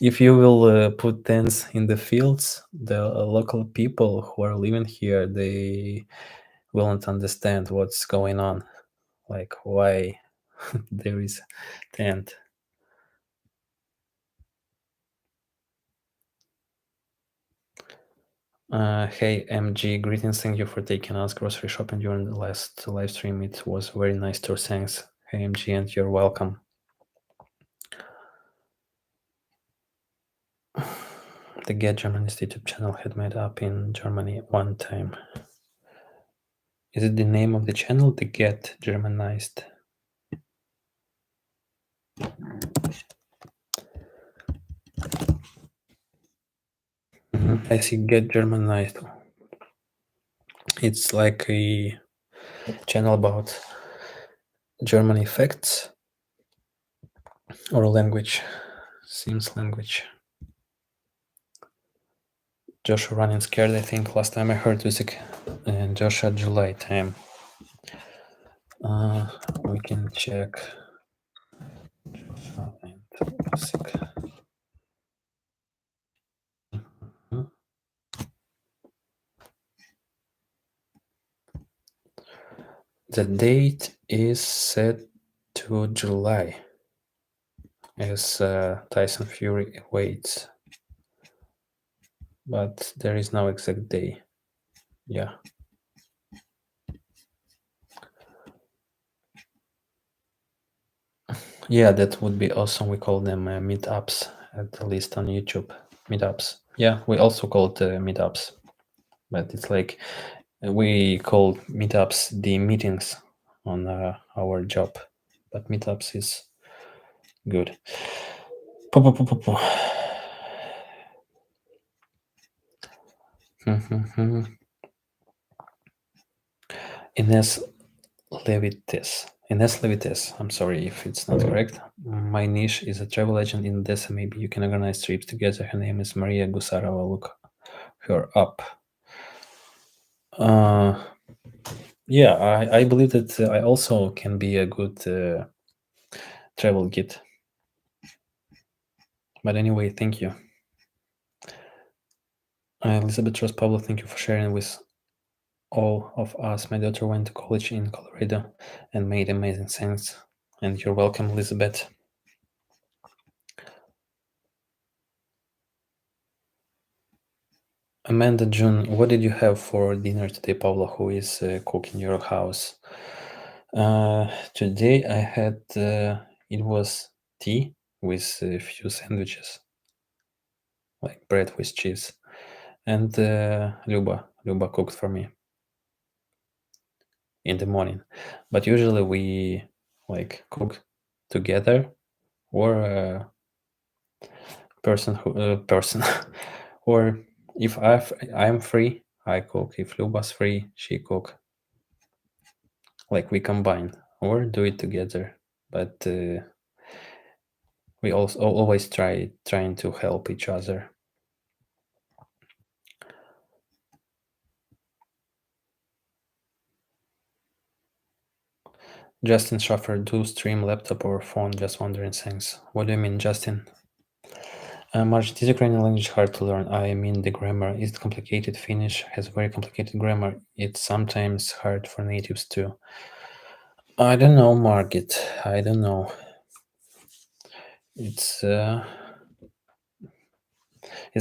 if you will put tents in the fields, the local people who are living here, they won't understand what's going on, like why there is tent. Hey MG, greetings. Thank you for taking us grocery shopping during the last live stream. It was very nice tour. Thanks. Hey MG, and you're welcome. The Get Germanist YouTube channel had made up in Germany one time. Is it the name of the channel, the Get Germanized? I see Get Germanized. It's like a channel about German effects or language. Seems language. Joshua running scared, I think. Last time I heard music, and Joshua July time. We can check. Joshua and music. The date is set to July as Tyson Fury awaits, but there is no exact day. Yeah. Yeah, that would be awesome. We call them meetups, at least on YouTube. Meetups. Yeah, we also call it meetups. but it's like we call meetups the meetings on our job, but meetups is good. Po- po- po- po- po. Ines Ines Levites. I'm sorry if it's not correct. My niche is a travel agent in Odessa. Maybe you can organize trips together. Her name is Maria Gusarova. Look her up. Uh, yeah, I believe that I also can be a good travel guide. But anyway, thank you. Elizabeth Ross Pablo, thank you for sharing with all of us. My daughter went to college in Colorado and made amazing things. And you're welcome, Elizabeth. Amanda June, what did you have for dinner today, Pavlo, who is cooking your house? Today I had, it was tea with a few sandwiches, like bread with cheese. And Luba cooked for me in the morning. But usually we like cook together, or person or if I'm free, I cook. If Luba's free, she cook. Like we combine or do it together, but we also always trying to help each other. Justin Schaffer, do stream laptop or phone? Just wondering. Thanks. What do you mean, Justin? March, is Ukrainian language hard to learn? I mean the grammar. Is it complicated? Finnish has very complicated grammar. It's sometimes hard for natives too. I don't know, Margit. I don't know. It's a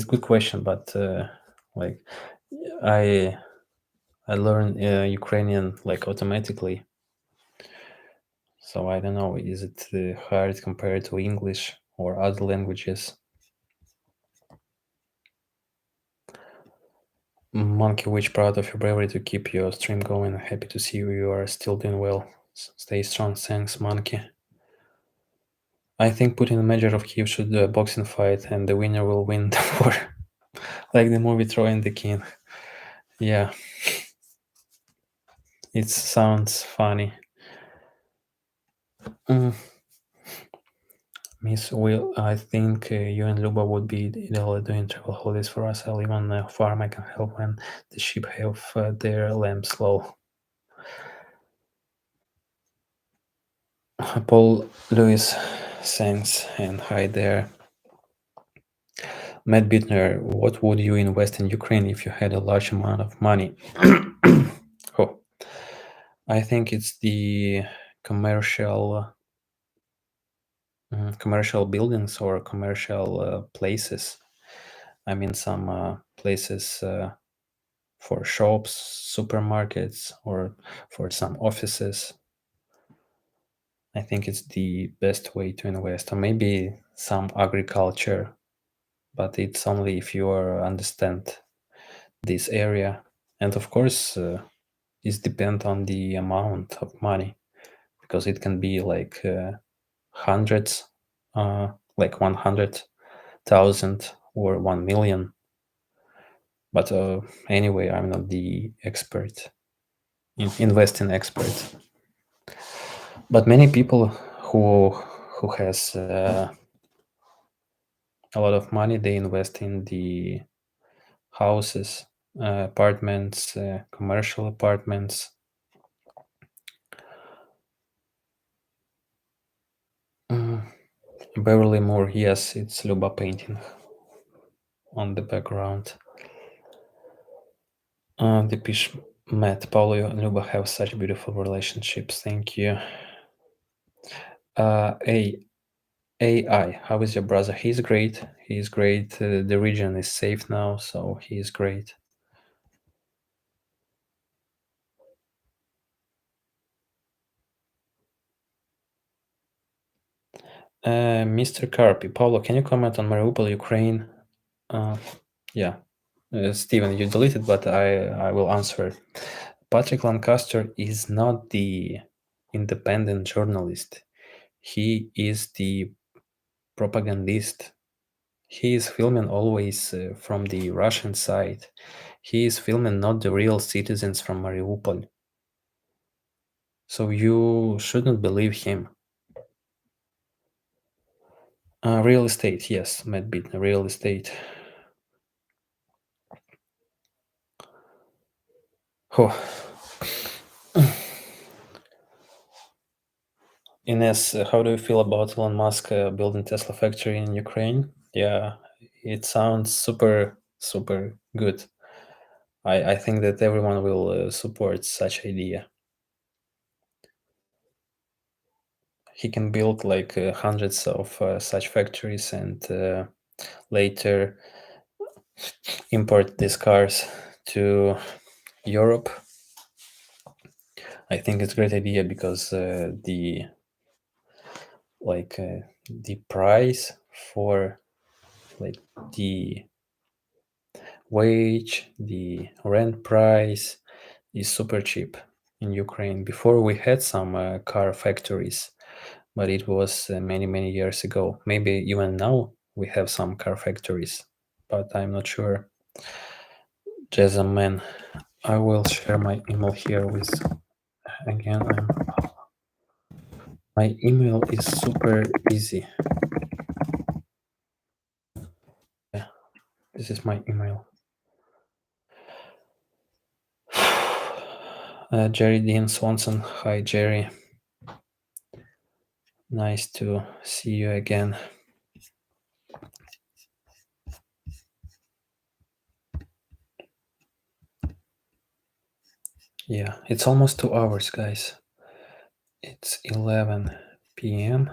good question, but like I I learn Ukrainian like automatically, so I don't know. Is it hard compared to English or other languages? Monkey, which proud of your bravery to keep your stream going. Happy to see you are still doing well. Stay strong. Thanks, Monkey. I think Putin and Medvedev should do a boxing fight, and the winner will win the war, like the movie Troy and the King. Yeah, it sounds funny. Miss Will, I think you and Luba would be ideally doing travel holidays for us. I live on a farm. I can help when the sheep have their lambs low. Paul Lewis, thanks, and hi there. Matt Bittner, what would you invest in Ukraine if you had a large amount of money? Oh, I think it's the commercial commercial buildings or commercial places. I mean, some places for shops, supermarkets, or for some offices. I think it's the best way to invest, or maybe some agriculture, but it's only if you understand this area. And of course, it depends on the amount of money, because it can be like hundreds, like 100,000 or 1 million. But anyway, I'm not the expert, investing expert. But many people who has a lot of money, they invest in the houses, apartments, commercial apartments. Beverly Moore, yes, it's Luba painting on the background. The Pish Matt, Paulo and Luba have such beautiful relationships. Thank you. A AI, how is your brother? He's great. He's great. The region is safe now, so he's great. Mr. Karpi, Paulo, can you comment on Mariupol, Ukraine? Yeah. Steven, you deleted, but I will answer. Patrick Lancaster is not the independent journalist. He is the propagandist. He is filming always from the Russian side. He is filming not the real citizens from Mariupol. So you shouldn't believe him. Real estate, yes, Matt Bittner, real estate. Oh. Ines, how do you feel about Elon Musk building Tesla factory in Ukraine? Yeah, it sounds super, super good. I think that everyone will support such idea. He can build like hundreds of such factories and later import these cars to Europe. I think it's a great idea because the price for like the wage, the rent price is super cheap in Ukraine. Before we had some car factories, but it was many years ago. Maybe even now we have some car factories, but I'm not sure. Jason man, I will share my email here with again. My email is super easy. Yeah, this is my email. Jerry Dean Swanson. Hi, Jerry. Nice to see you again. Yeah, it's almost 2 hours, guys. It's 11 p.m.